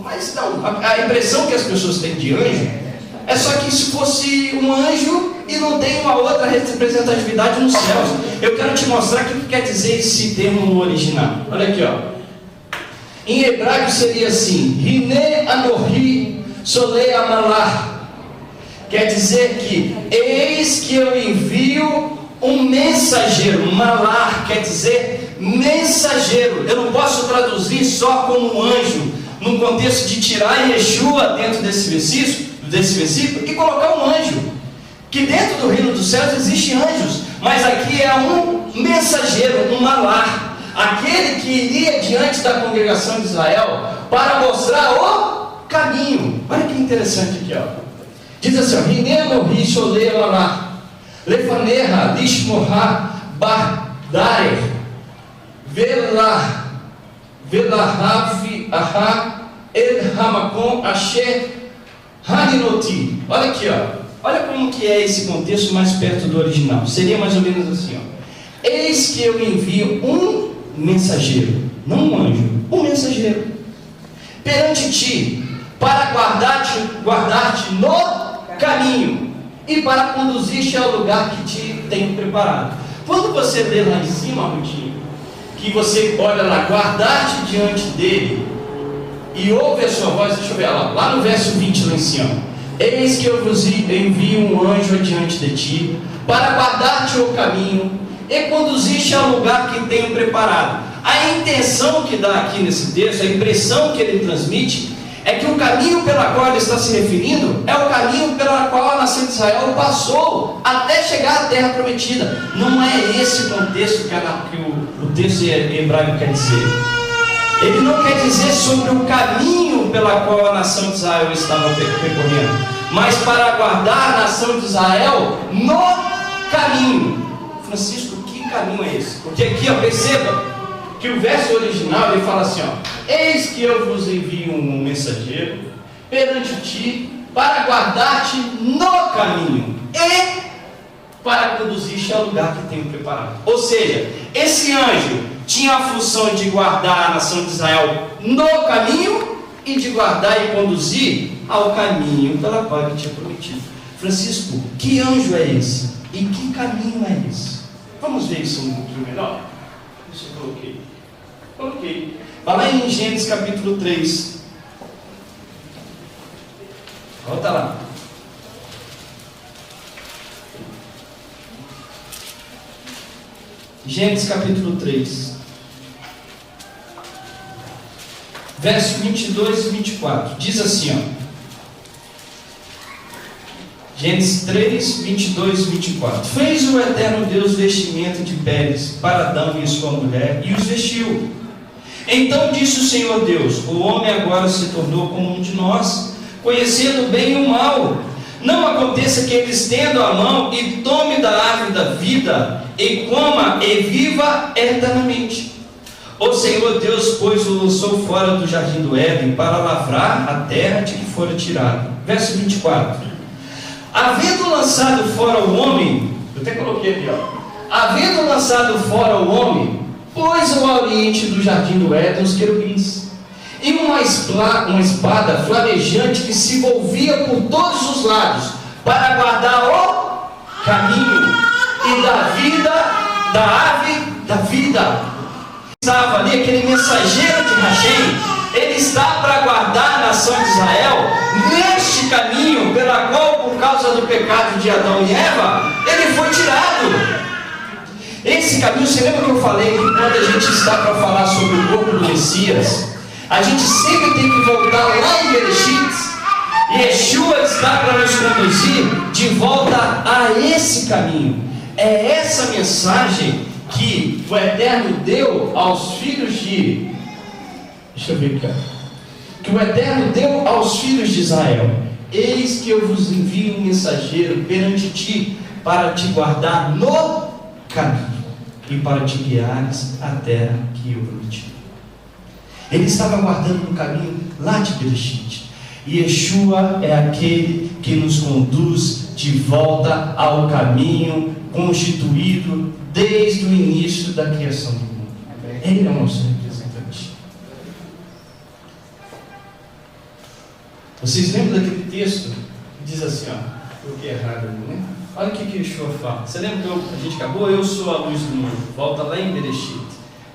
Mas não, a impressão que as pessoas têm de anjo é só que se fosse um anjo e não tem uma outra representatividade nos céus. Eu quero te mostrar o que quer dizer esse termo no original. Olha aqui, ó. Em hebraico seria assim: Hine Anohi Solei Amalar. Quer dizer que eis que eu envio um mensageiro. Malar quer dizer mensageiro. Eu não posso traduzir só como um anjo, no contexto de tirar Yeshua dentro desse versículo e colocar um anjo. Que dentro do reino dos céus existem anjos, mas aqui é um mensageiro, um malar, aquele que iria diante da congregação de Israel para mostrar o caminho. Olha que interessante aqui, ó. Diz assim: Rineno Risholei Malar, Lefaneha Lishmoha Bardarer, Velahav Aha El Hamakom Asher Haninoti. Olha aqui, ó. Olha como que é esse contexto mais perto do original. Seria mais ou menos assim, ó. Eis que eu envio um mensageiro, não um anjo, um mensageiro, perante ti, para guardar-te no caminho e para conduzir-te ao lugar que te tenho preparado. Quando você lê lá em cima, Rutinho, que você olha lá, guardar-te diante dele e ouve a sua voz, deixa eu ver lá no verso 20 lá em cima. Eis que eu vos envio um anjo adiante de ti, para guardar-te o caminho e conduzir-te ao lugar que tenho preparado. A intenção que dá aqui nesse texto, a impressão que ele transmite, é que o caminho pela qual ele está se referindo é o caminho pela qual a nação de Israel passou até chegar à terra prometida. Não é esse o contexto que o texto hebraico quer dizer. Ele não quer dizer sobre o caminho pela qual a nação de Israel estava percorrendo, mas para guardar a nação de Israel no caminho. Francisco, que caminho é esse? Porque aqui, ó, perceba que o verso original ele fala assim, ó: eis que eu vos envio um mensageiro perante ti para guardar-te no caminho e para conduzir-te ao lugar que tenho preparado. Ou seja, esse anjo tinha a função de guardar a nação de Israel no caminho e de guardar e conduzir ao caminho pela qual ele tinha prometido. Francisco, que anjo é esse? E que caminho é esse? Vamos ver isso um pouquinho melhor? Isso eu coloquei. Vai lá em Gênesis capítulo 3. Volta lá. Gênesis capítulo 3. Verso 22 e 24. Diz assim, ó. Gênesis 3, 22 e 24. Fez o eterno Deus vestimento de peles para Adão e sua mulher, e os vestiu. Então disse o Senhor Deus: o homem agora se tornou como um de nós, conhecendo o bem e o mal. Não aconteça que ele estenda a mão e tome da árvore da vida, e coma e viva eternamente. O Senhor Deus, pois, o lançou fora do jardim do Éden para lavrar a terra de que fora tirado. Verso 24. Havendo lançado fora o homem, eu até coloquei aqui, ó. Havendo lançado fora o homem, pôs ao oriente do jardim do Éden os querubins, e uma espada flamejante que se volvia por todos os lados, para guardar o caminho e da vida, da ave da vida. Estava ali aquele mensageiro de Hashem. Ele está para guardar a nação de Israel neste caminho pela qual, por causa do pecado de Adão e Eva, ele foi tirado. Esse caminho, você lembra que eu falei que quando a gente está para falar sobre o corpo do Messias, a gente sempre tem que voltar lá em Bereshit. Yeshua está para nos conduzir de volta a esse caminho. É essa mensagem que o Eterno deu aos filhos de... Deixa eu ver aqui. Que o Eterno deu aos filhos de Israel. Eis que eu vos envio um mensageiro perante ti, para te guardar no caminho e para te guiares à terra que eu prometi. Ele estava guardando no caminho lá de Bereshit. E Yeshua é aquele que nos conduz de volta ao caminho constituído desde o início da criação do mundo. Ele é o nosso representante. Vocês lembram daquele texto que diz assim, ó, o que é errado ali, né? Olha o que Yeshua fala. Você lembra que a gente acabou? Eu sou a luz do mundo. Volta lá em Bereshit.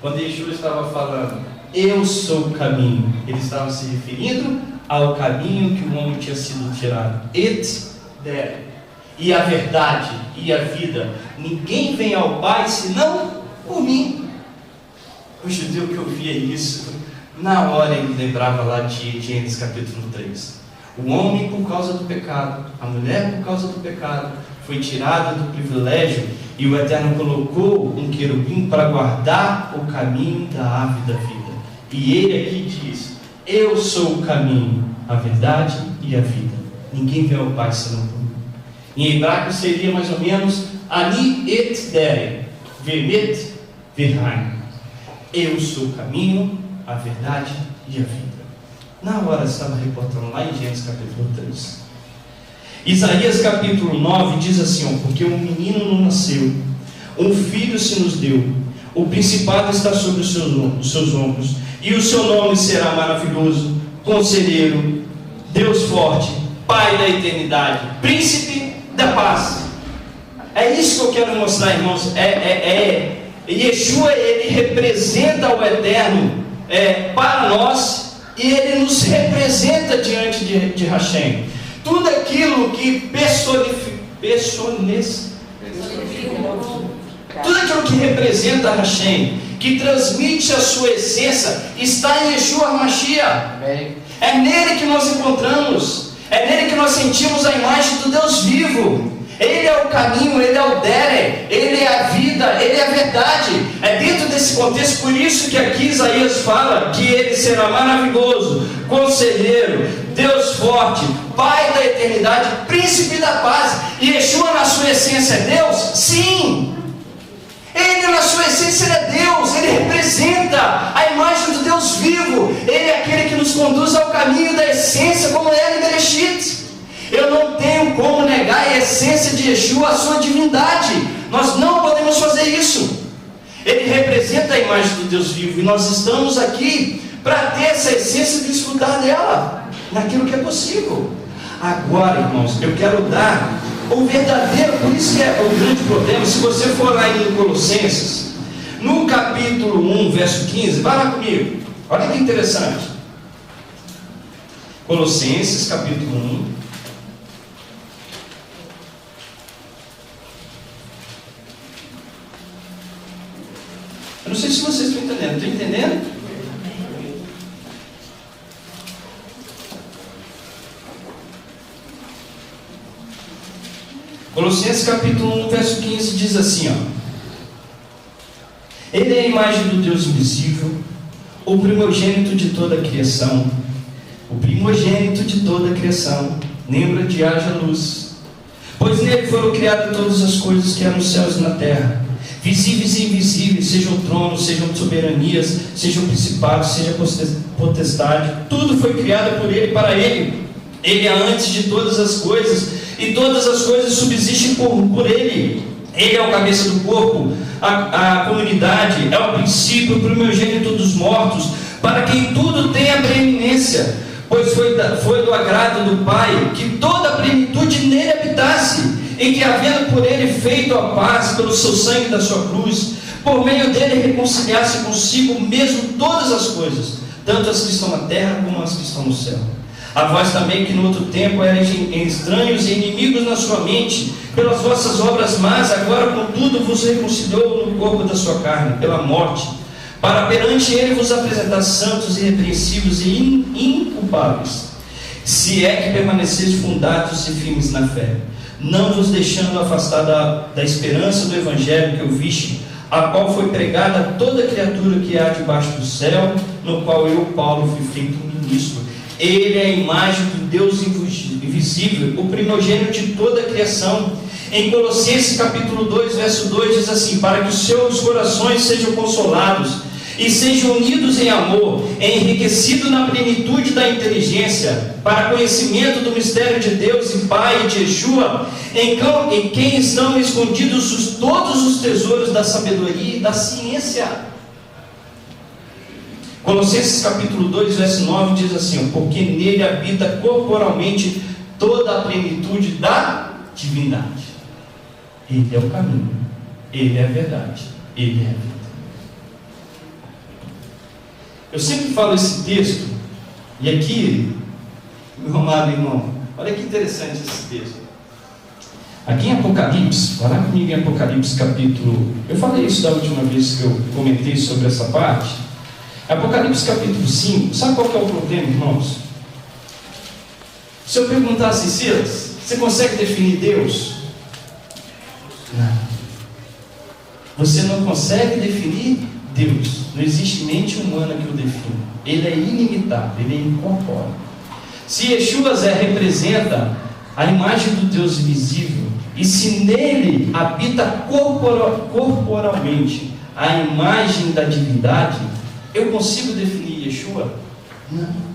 Quando Yeshua estava falando, eu sou o caminho, ele estava se referindo ao caminho que o homem tinha sido tirado. Et der. E a verdade e a vida. Ninguém vem ao Pai senão por mim. O judeu que ouvia isso, na hora ele lembrava lá de Gênesis capítulo 3. O homem por causa do pecado, a mulher por causa do pecado, foi tirada do privilégio, e o Eterno colocou um querubim para guardar o caminho da árvore da vida. E ele aqui diz: eu sou o caminho, a verdade e a vida. Ninguém vê ao Pai senão por mim. Em hebraico seria mais ou menos Ani et dere, vemet verhaim. Eu sou o caminho, a verdade e a vida. Na hora estava reportando lá em Gênesis capítulo 3. Isaías capítulo 9 diz assim, porque um menino não nasceu, um filho se nos deu, o principado está sobre os seus ombros, e o seu nome será maravilhoso, Conselheiro, Deus forte, Pai da eternidade, Príncipe da paz. É isso que eu quero mostrar, irmãos. Yeshua, ele representa o eterno para nós, e ele nos representa diante de Hashem. Tudo aquilo que tudo aquilo que representa Hashem, que transmite a sua essência, está em Yeshua Mashiach. É nele que nós encontramos, é nele que nós sentimos a imagem do Deus vivo. Ele é o caminho, ele é o Dere, ele é a vida, ele é a verdade. É dentro desse contexto, por isso que aqui Isaías fala que ele será maravilhoso, Conselheiro, Deus forte, Pai da eternidade, Príncipe da paz. E Yeshua na sua essência é Deus? Sim! Ele na sua essência é Deus, ele representa a imagem do Deus vivo. Ele é aquele que nos conduz ao caminho da essência, como era em Bereshit. Eu não tenho como negar a essência de Yeshua, a sua divindade. Nós não podemos fazer isso. Ele representa a imagem do Deus vivo, e nós estamos aqui para ter essa essência e desfrutar dela, naquilo que é possível. Agora, irmãos, eu quero dar o verdadeiro, por isso que é o grande problema. Se você for lá em Colossenses, no capítulo 1, verso 15, vai lá comigo, olha que interessante. Colossenses, capítulo 1. Eu não sei se vocês estão entendendo. Estão entendendo? Colossenses capítulo 1, verso 15 diz assim, Ele é a imagem do Deus invisível, o primogênito de toda a criação. O primogênito de toda a criação. Lembra de haja luz. Pois nele foram criadas todas as coisas que há nos céus e na terra, visíveis e invisíveis, sejam tronos, sejam soberanias, sejam principados, seja potestade. Tudo foi criado por ele e para ele. Ele é antes de todas as coisas, e todas as coisas subsistem por ele. Ele é o cabeça do corpo, a comunidade, é o princípio, o primogênito dos mortos, para que em tudo tenha preeminência, pois foi do agrado do Pai que toda a plenitude nele habitasse, em que, havendo por ele feito a paz pelo seu sangue da sua cruz, por meio dele reconciliasse consigo mesmo todas as coisas, tanto as que estão na terra como as que estão no céu. A vós também, que no outro tempo erais estranhos e inimigos na sua mente, pelas vossas obras más, agora contudo vos reconciliou no corpo da sua carne, pela morte, para perante ele vos apresentar santos, irrepreensíveis e inculpáveis, se é que permaneceis fundados e firmes na fé, não vos deixando afastar da esperança do Evangelho que ouviste, a qual foi pregada a toda criatura que há debaixo do céu, no qual eu, Paulo, fui feito ministro. Ele é a imagem do Deus invisível, o primogênito de toda a criação. Em Colossenses capítulo 2, verso 2 diz assim, para que os seus corações sejam consolados e sejam unidos em amor, enriquecidos na plenitude da inteligência, para conhecimento do mistério de Deus e Pai de Yeshua, em quem estão escondidos todos os tesouros da sabedoria e da ciência. Colossenses capítulo 2, verso 9 diz assim, porque nele habita corporalmente toda a plenitude da divindade. Ele é o caminho, ele é a verdade, ele é a vida. Eu sempre falo esse texto, e aqui, meu amado irmão, olha que interessante esse texto. Aqui em Apocalipse, vai lá comigo em Apocalipse capítulo, eu falei isso da última vez que eu comentei sobre essa parte. Apocalipse capítulo 5, sabe qual que é o problema, irmãos? Se eu perguntasse, Silas, você consegue definir Deus? Não. Você não consegue definir Deus. Não existe mente humana que o defina. Ele é ilimitado, ele é incorpóreo. Se Yeshua representa a imagem do Deus invisível, e se nele habita corporalmente a imagem da divindade, eu consigo definir Yeshua? Não.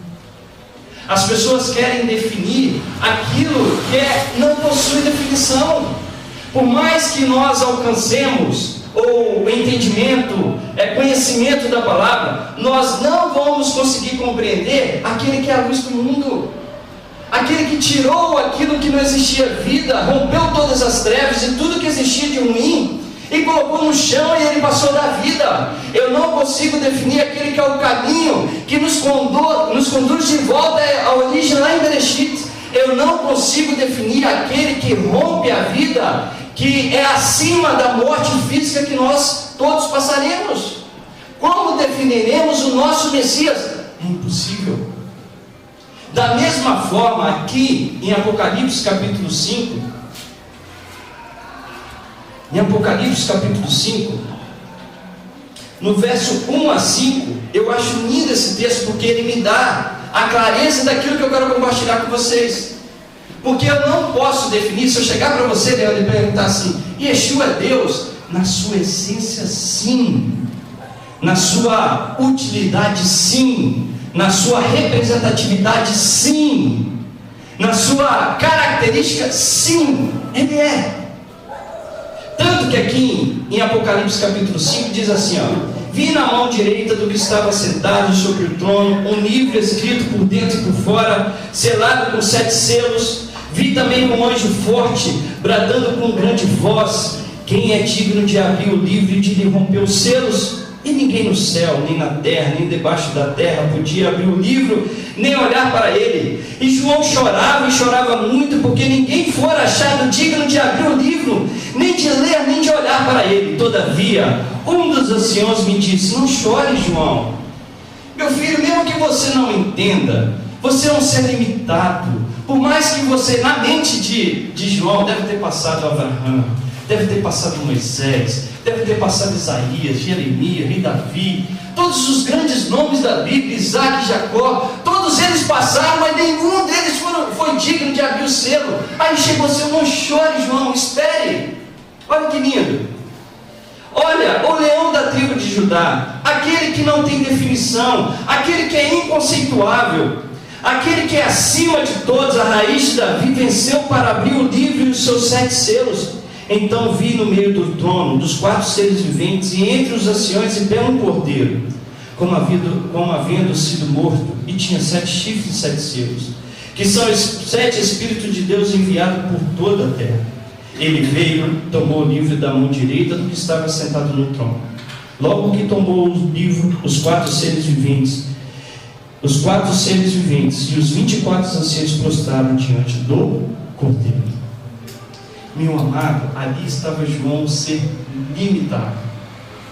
As pessoas querem definir aquilo que não possui definição. Por mais que nós alcancemos ou entendimento, conhecimento da palavra, nós não vamos conseguir compreender aquele que é a luz do mundo, aquele que tirou aquilo que não existia vida, rompeu todas as trevas e tudo que existia de ruim e colocou no chão, e ele passou da vida. Eu não consigo definir aquele que é o caminho que nos conduz de volta à origem lá em Bereshit. Eu não consigo definir aquele que rompe a vida, que é acima da morte física que nós todos passaremos. Como definiremos o nosso Messias? É impossível. Da mesma forma, aqui em Apocalipse capítulo 5, no verso 1 a 5, eu acho lindo esse texto, porque ele me dá a clareza daquilo que eu quero compartilhar com vocês. Porque eu não posso definir, se eu chegar para você, Leandro, e perguntar assim: Yeshua é Deus? Na sua essência, sim. Na sua utilidade, sim. Na sua representatividade, sim. Na sua característica, sim. Ele é. Tanto que aqui em Apocalipse capítulo 5 diz assim, ó: vi na mão direita do que estava sentado sobre o trono um livro escrito por dentro e por fora, selado com 7 selos. Vi também um anjo forte, bradando com grande voz: quem é digno de abrir o livro e de lhe romper os selos? E ninguém no céu, nem na terra, nem debaixo da terra podia abrir o livro, nem olhar para ele. E João chorava, e chorava muito, porque ninguém fora achado digno de abrir o livro, nem de ler, nem de olhar para ele. Todavia, um dos anciãos me disse: não chore, João. Meu filho, mesmo que você não entenda, você é um ser limitado. Por mais que você, na mente de João, deve ter passado Abraão, deve ter passado Moisés, deve ter passado Isaías, Jeremias, rei Davi, todos os grandes nomes da Bíblia, Isaac, Jacó, todos eles passaram, mas nenhum deles foi digno de abrir o selo. Aí chegou o Senhor: não chore, João, espere. Olha que lindo. Olha, o leão da tribo de Judá, aquele que não tem definição, aquele que é inconceituável, aquele que é acima de todos, a raiz de Davi, venceu para abrir o livro e os seus 7 selos. Então vi no meio do trono, dos 4 seres viventes, e entre os anciões em pé um cordeiro, como havendo sido morto, e tinha 7 chifres e 7 selos, que são os 7 Espíritos de Deus enviados por toda a terra. Ele veio, tomou o livro da mão direita do que estava sentado no trono. Logo que tomou o livro, os 4 seres viventes e os 24 anciãos prostraram diante do cordeiro. Meu amado, ali estava João, um ser limitado,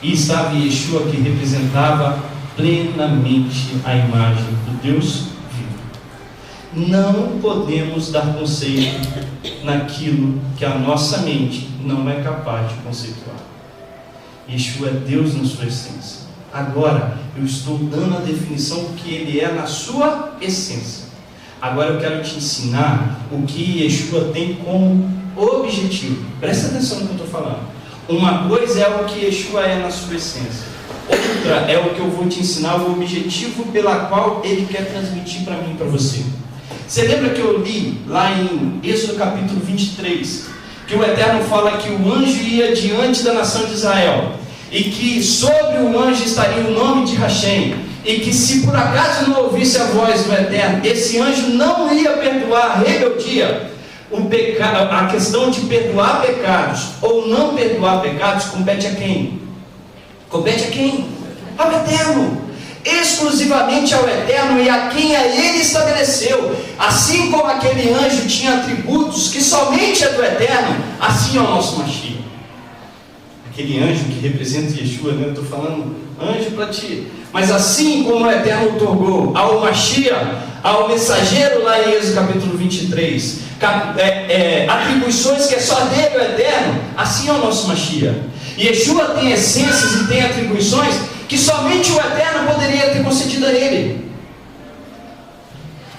e estava Yeshua, que representava plenamente a imagem do Deus vivo. Não podemos dar conceito naquilo que a nossa mente não é capaz de conceituar. Yeshua é Deus na sua essência. Agora eu estou dando a definição do que ele é na sua essência. Agora eu quero te ensinar o que Yeshua tem como objetivo. Presta atenção no que eu estou falando. Uma coisa é o que Yeshua é na sua essência, outra é o que eu vou te ensinar, o objetivo pela qual ele quer transmitir para mim e para você. Você lembra que eu li lá em Êxodo capítulo 23, que o Eterno fala que o anjo ia diante da nação de Israel, e que sobre o anjo estaria o nome de Hashem, e que se por acaso não ouvisse a voz do Eterno, esse anjo não ia perdoar a rebeldia. A questão de perdoar pecados ou não perdoar pecados compete a quem? Compete a quem? Ao Eterno. Exclusivamente ao Eterno e a quem a Ele estabeleceu. Assim como aquele anjo tinha atributos que somente é do Eterno, assim é o nosso Mashiach. Aquele anjo que representa Yeshua, né? Eu estou falando anjo para ti. Mas assim como o Eterno otorgou ao Mashiach, ao mensageiro lá em Êxodo capítulo 23, atribuições que é só dele, o Eterno, assim é o nosso Mashiach. Yeshua tem essências e tem atribuições que somente o Eterno poderia ter concedido a ele.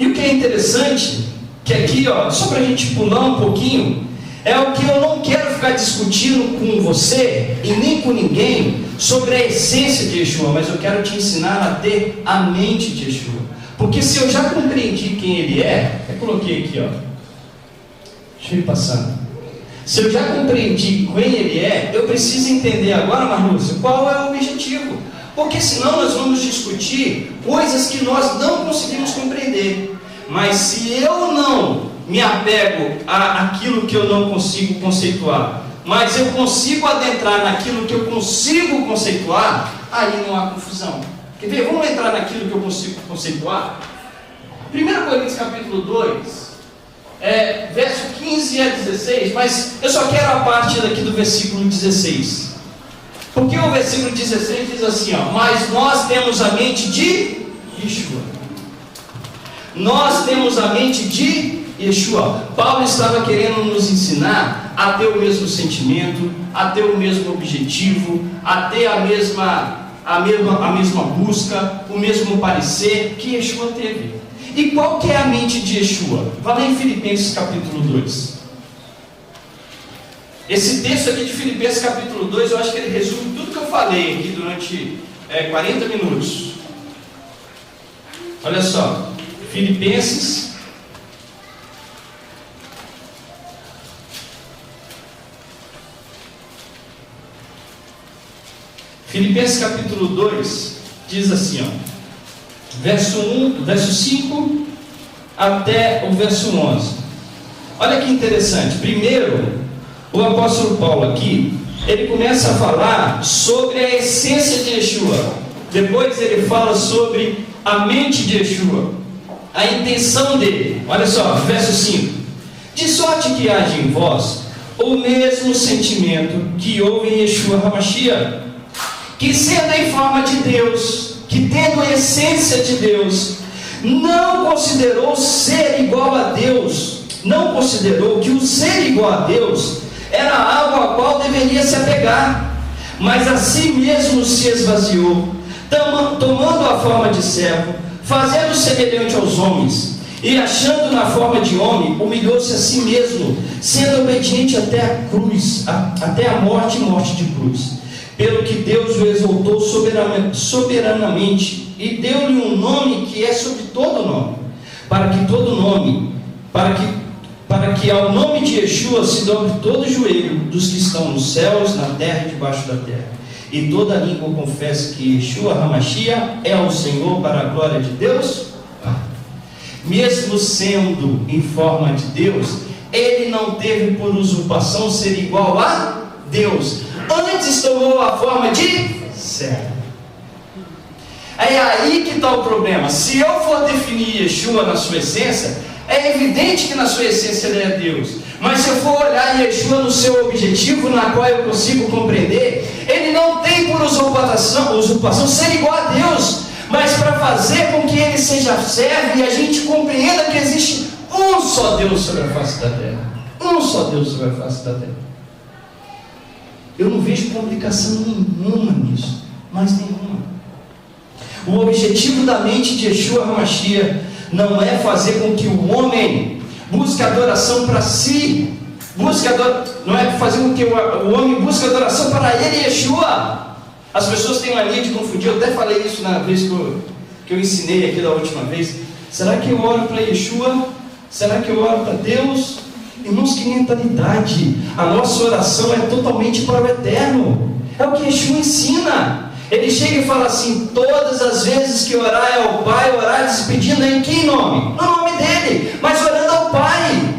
E o que é interessante, que aqui, só para a gente pular um pouquinho, é o que eu não quero ficar discutindo com você e nem com ninguém sobre a essência de Yeshua, mas eu quero te ensinar a ter a mente de Yeshua. Porque se eu já compreendi quem Ele é, eu coloquei aqui, ó. Deixa eu ir passando. Se eu já compreendi quem Ele é, eu preciso entender agora, Marlúcia, qual é o objetivo. Porque senão nós vamos discutir coisas que nós não conseguimos compreender. Mas se eu não me apego àquilo que eu não consigo conceituar, mas eu consigo adentrar naquilo que eu consigo conceituar, aí não há confusão. Quer ver? Vamos entrar naquilo que eu consigo conceituar? 1 Coríntios capítulo 2, verso 15 a 16, mas eu só quero a parte daqui do versículo 16. Porque o versículo 16 diz assim, ó, mas nós temos a mente de Yeshua. Nós temos a mente de Yeshua. Paulo estava querendo nos ensinar a ter o mesmo sentimento, a ter o mesmo objetivo, a ter a mesma busca, o mesmo parecer que Yeshua teve. E qual que é a mente de Yeshua? Vá lá em Filipenses capítulo 2. Esse texto aqui de Filipenses capítulo 2, eu acho que ele resume tudo que eu falei aqui durante 40 minutos. Olha só, Filipenses capítulo 2 diz assim, ó, verso 5 até o verso 11. Olha que interessante. Primeiro, o apóstolo Paulo aqui, ele começa a falar sobre a essência de Yeshua. Depois ele fala sobre a mente de Yeshua, a intenção dele. Olha só, verso 5. De sorte que haja em vós o mesmo sentimento que houve em Yeshua HaMashiach, que sendo em forma de Deus, que tendo a essência de Deus, não considerou ser igual a Deus, não considerou que o ser igual a Deus era algo a qual deveria se apegar, mas a si mesmo se esvaziou, tomando a forma de servo, fazendo semelhante aos homens, e achando na forma de homem, humilhou-se a si mesmo, sendo obediente até a cruz, até a morte e morte de cruz. Pelo que Deus o exaltou soberanamente e deu-lhe um nome que é sobre todo nome, para que ao nome de Yeshua se dobre todo o joelho dos que estão nos céus, na terra e debaixo da terra, e toda língua confesse que Yeshua HaMashiach é o Senhor, para a glória de Deus. Mesmo sendo em forma de Deus, ele não teve por usurpação ser igual a Deus, antes tomou a forma de servo. É aí que está o problema. Se eu for definir Yeshua na sua essência, é evidente que na sua essência ele é Deus. Mas se eu for olhar Yeshua no seu objetivo, na qual eu consigo compreender, ele não tem por usurpação ser igual a Deus, mas para fazer com que ele seja servo e a gente compreenda que existe um só Deus sobre a face da terra. Um só Deus sobre a face da terra. Eu não vejo complicação nenhuma nisso, mas nenhuma. O objetivo da mente de Yeshua HaMashiach não é fazer com que o homem busque adoração para si, não é fazer com que o homem busque adoração para ele, Yeshua. As pessoas têm mania de confundir, eu até falei isso na vez que eu ensinei aqui da última vez. Será que eu oro para Yeshua? Será que eu oro para Deus? Irmãos, que mentalidade! A nossa oração é totalmente para o eterno. É o que Yeshua ensina. Ele chega e fala assim: todas as vezes que orar ao Pai, orar despedindo em que nome? No nome dele, mas orando ao Pai.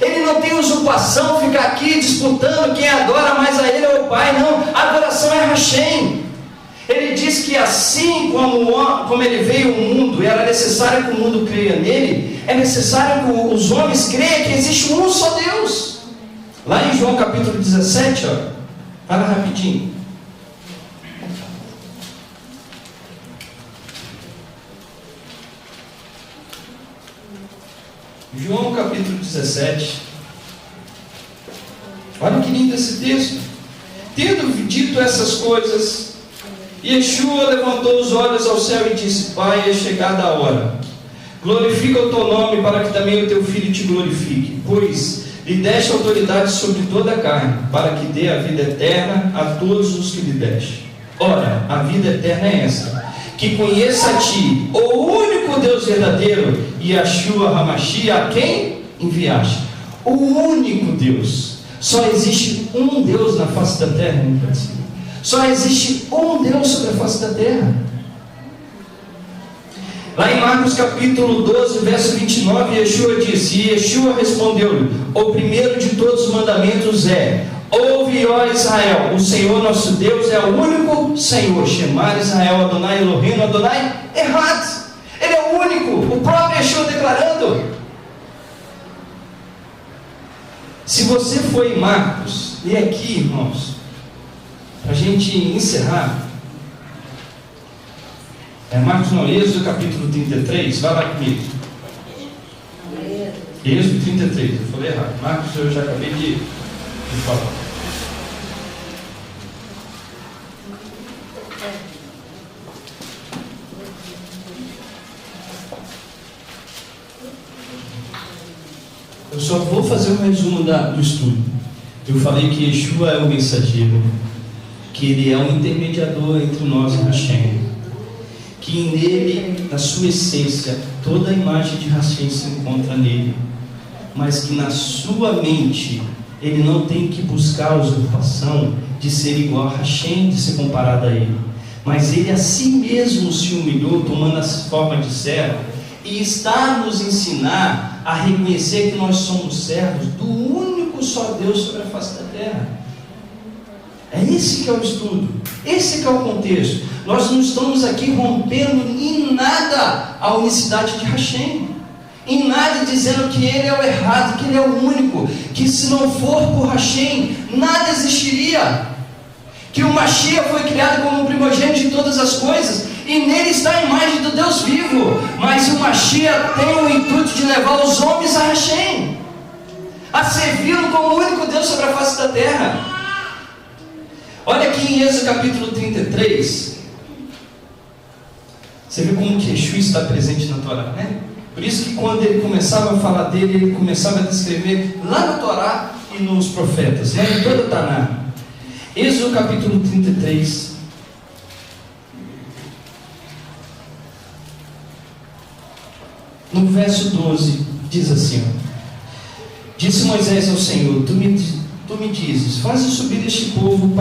Ele não tem usurpação, ficar aqui disputando quem adora mais a ele ou ao Pai, não. A adoração é Hashem. Ele diz que assim como ele veio ao mundo, e era necessário que o mundo creia nele, é necessário que os homens creiam que existe um só Deus. Lá em João capítulo 17, ó, fala rapidinho. João capítulo 17. Olha que lindo esse texto. Tendo dito essas coisas, Yeshua levantou os olhos ao céu e disse: Pai, é chegada a hora. Glorifica o teu nome, para que também o teu filho te glorifique, pois lhe deste autoridade sobre toda a carne, para que dê a vida eterna a todos os que lhe deste. Ora, a vida eterna é essa: que conheça a ti, o único Deus verdadeiro, Yeshua HaMashiach, a quem enviaste. O único Deus. Só existe um Deus na face da terra, meu Brasil. Só existe um Deus sobre a face da terra. Lá em Marcos capítulo 12, verso 29, Yeshua disse, e Yeshua respondeu-lhe, o primeiro de todos os mandamentos é, ouve, ó Israel, o Senhor nosso Deus é o único Senhor. Chamar Israel Adonai Elohim, Adonai Errado. Ele é o único, o próprio Yeshua declarando. Se você for em Marcos, e aqui, irmãos, para a gente encerrar, Marcos não, Êxodo capítulo 33, vai lá comigo. Êxodo 33, eu falei errado. Marcos eu já acabei de falar. Eu só vou fazer um resumo do estudo. Eu falei que Yeshua é o mensageiro, que ele é o intermediador entre nós e Hashem, que nele, na sua essência, toda a imagem de Hashem se encontra nele, mas que na sua mente ele não tem que buscar a usurpação de ser igual a Hashem, de ser comparado a ele, mas ele a si mesmo se humilhou, tomando a forma de servo, e está a nos ensinar a reconhecer que nós somos servos do único só Deus sobre a face da terra. É esse que é o estudo, esse que é o contexto. Nós não estamos aqui rompendo em nada a unicidade de Hashem, em nada dizendo que ele é o errado, que ele é o único, que se não for por Hashem, nada existiria, que o Mashiach foi criado como o primogênito de todas as coisas, e nele está a imagem do Deus vivo, mas o Mashiach tem o intuito de levar os homens a Hashem, a servi-lo como o único Deus sobre a face da terra. Olha aqui em Êxodo capítulo 33, você vê como que Yeshua está presente na Torá, né? Por isso que quando ele começava a falar dele, ele começava a descrever lá na Torá e nos profetas, né? Em toda a Taná. Êxodo capítulo 33, no verso 12, diz assim, disse Moisés ao Senhor, tu me dizes, faze subir este povo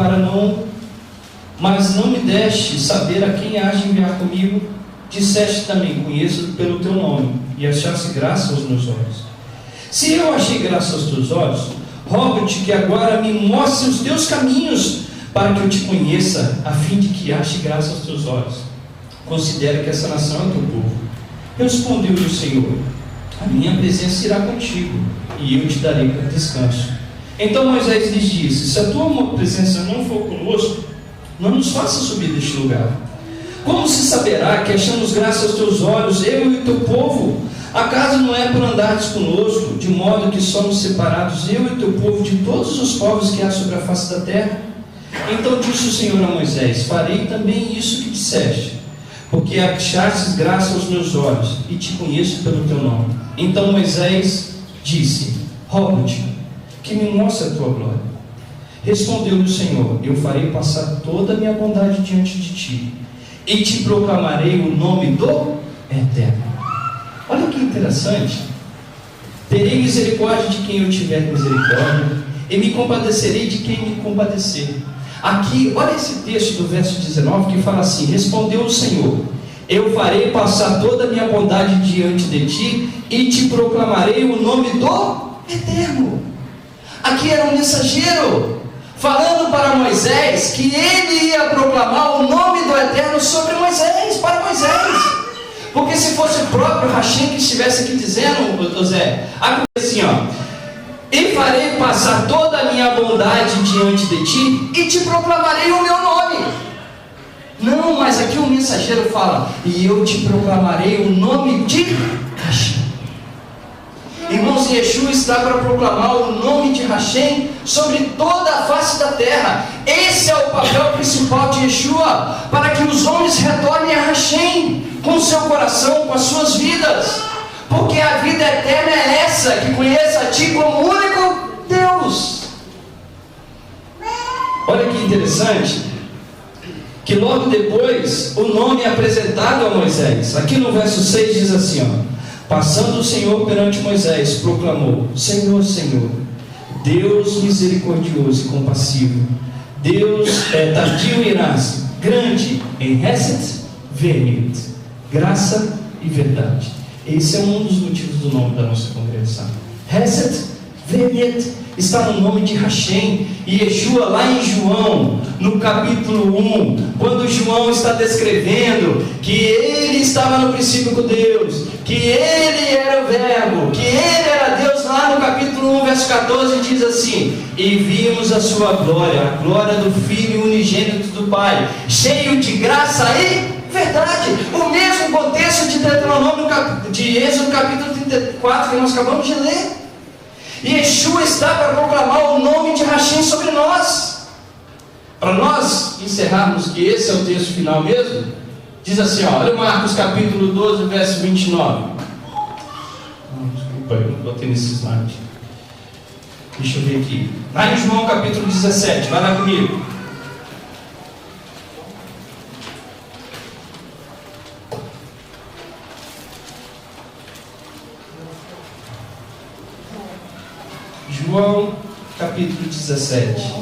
mas não me deste saber a quem hás de enviar comigo. Disseste também, conheço pelo teu nome, e achaste graça aos meus olhos. Se eu achei graça aos teus olhos, rogo-te que agora me mostre os teus caminhos, para que eu te conheça, a fim de que ache graça aos teus olhos. Considere que essa nação é teu povo. Respondeu-lhe o Senhor, a minha presença irá contigo, e eu te darei descanso. Então Moisés lhes disse, se a tua presença não for conosco, não nos faça subir deste lugar. Como se saberá que achamos graça aos teus olhos, eu e o teu povo? Acaso não é por andares conosco, de modo que somos separados, eu e o teu povo, de todos os povos que há sobre a face da terra? Então disse o Senhor a Moisés, farei também isso que disseste, porque achastes graça aos meus olhos, e te conheço pelo teu nome. Então Moisés disse, rogo-te que me mostre a tua glória. Respondeu-lhe o Senhor, eu farei passar toda a minha bondade diante de ti, e te proclamarei o nome do Eterno. Olha que interessante. Terei misericórdia de quem eu tiver misericórdia, e me compadecerei de quem me compadecer. Aqui, olha esse texto do verso 19 que fala assim, respondeu o Senhor, eu farei passar toda a minha bondade diante de ti, e te proclamarei o nome do Eterno. Aqui era um mensageiro falando para Moisés que ele ia proclamar o nome do Eterno sobre Moisés, para Moisés. Porque se fosse o próprio Hashem que estivesse aqui dizendo, José, assim, ó, e farei passar toda a minha bondade diante de ti, e te proclamarei o meu nome. Não, mas aqui o mensageiro fala, e eu te proclamarei o nome de Hashem. Irmãos, Yeshua está para proclamar o nome de Hashem sobre toda a face da terra. Esse é o papel principal de Yeshua, para que os homens retornem a Hashem com o seu coração, com as suas vidas, porque a vida eterna é essa, que conheça a ti como único Deus. Olha que interessante, que logo depois o nome é apresentado a Moisés. Aqui no verso 6 diz assim, ó: passando o Senhor perante Moisés, proclamou: Senhor, Senhor, Deus misericordioso e compassivo, Deus tardio em irar-se, grande em Hesed veemente, graça e verdade. Esse é um dos motivos do nome da nossa congregação. Hesed veemente está no nome de Hashem. E Yeshua, lá em João, no capítulo 1, quando João está descrevendo que ele estava no princípio com Deus, que ele era o verbo, que ele era Deus, lá no capítulo 1, verso 14, diz assim: e vimos a sua glória, a glória do Filho unigênito do Pai, cheio de graça e verdade. O mesmo contexto de Deuteronômio, de Êxodo capítulo 34, que nós acabamos de ler. E Yeshua está para proclamar o nome de Hashem sobre nós. Para nós encerrarmos, que esse é o texto final mesmo, diz assim, ó, olha Marcos capítulo 12, verso 29. Desculpa, eu não botei nesse slide. Deixa eu ver aqui. Lá em João capítulo 17, vai lá comigo. João capítulo 17.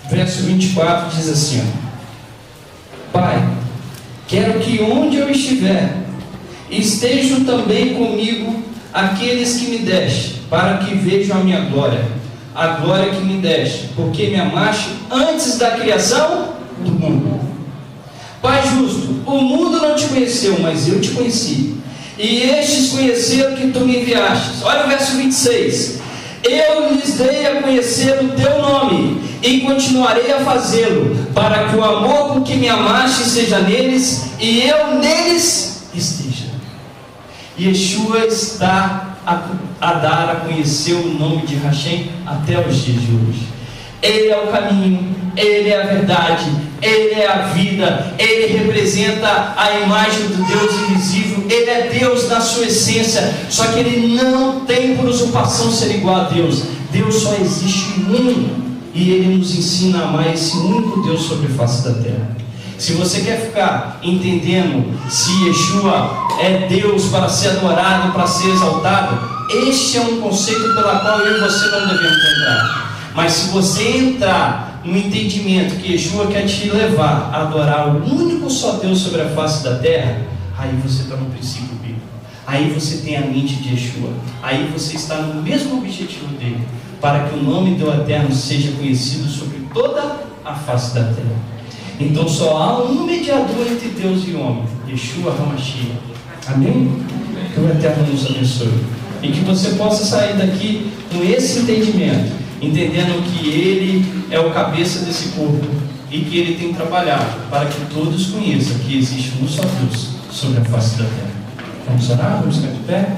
Verso 24 diz assim, ó: Pai, quero que onde eu estiver, estejam também comigo aqueles que me deste, para que vejam a minha glória, a glória que me deste, porque me amaste antes da criação do mundo. Pai justo, o mundo não te conheceu, mas eu te conheci, e estes conheceram que tu me enviastes. Olha o verso 26. Eu lhes dei a conhecer o teu nome, e continuarei a fazê-lo, para que o amor com que me amaste seja neles, e eu neles esteja. Yeshua está a dar a conhecer o nome de Hashem até os dias de hoje. Ele é o caminho, Ele é a verdade, Ele é a vida, Ele representa a imagem do Deus invisível, Ele é Deus na sua essência, só que Ele não tem por usurpação ser igual a Deus. Deus só existe um, e Ele nos ensina a amar esse único Deus sobre a face da terra. Se você quer ficar entendendo se Yeshua é Deus para ser adorado, para ser exaltado, este é um conceito pela qual eu e você não devemos entrar. Mas se você entrar no entendimento que Yeshua quer te levar a adorar o único só Deus sobre a face da terra, aí você está no princípio bíblico. Aí você tem a mente de Yeshua. Aí você está no mesmo objetivo dele, para que o nome do Eterno seja conhecido sobre toda a face da terra. Então só há um mediador entre Deus e o homem, Yeshua HaMashiach. Amém? Que o Eterno nos abençoe. E que você possa sair daqui com esse entendimento, entendendo que Ele é o cabeça desse corpo e que Ele tem trabalhado para que todos conheçam que existe um só Deus sobre a face da terra. Vamos orar? Vamos ficar de pé?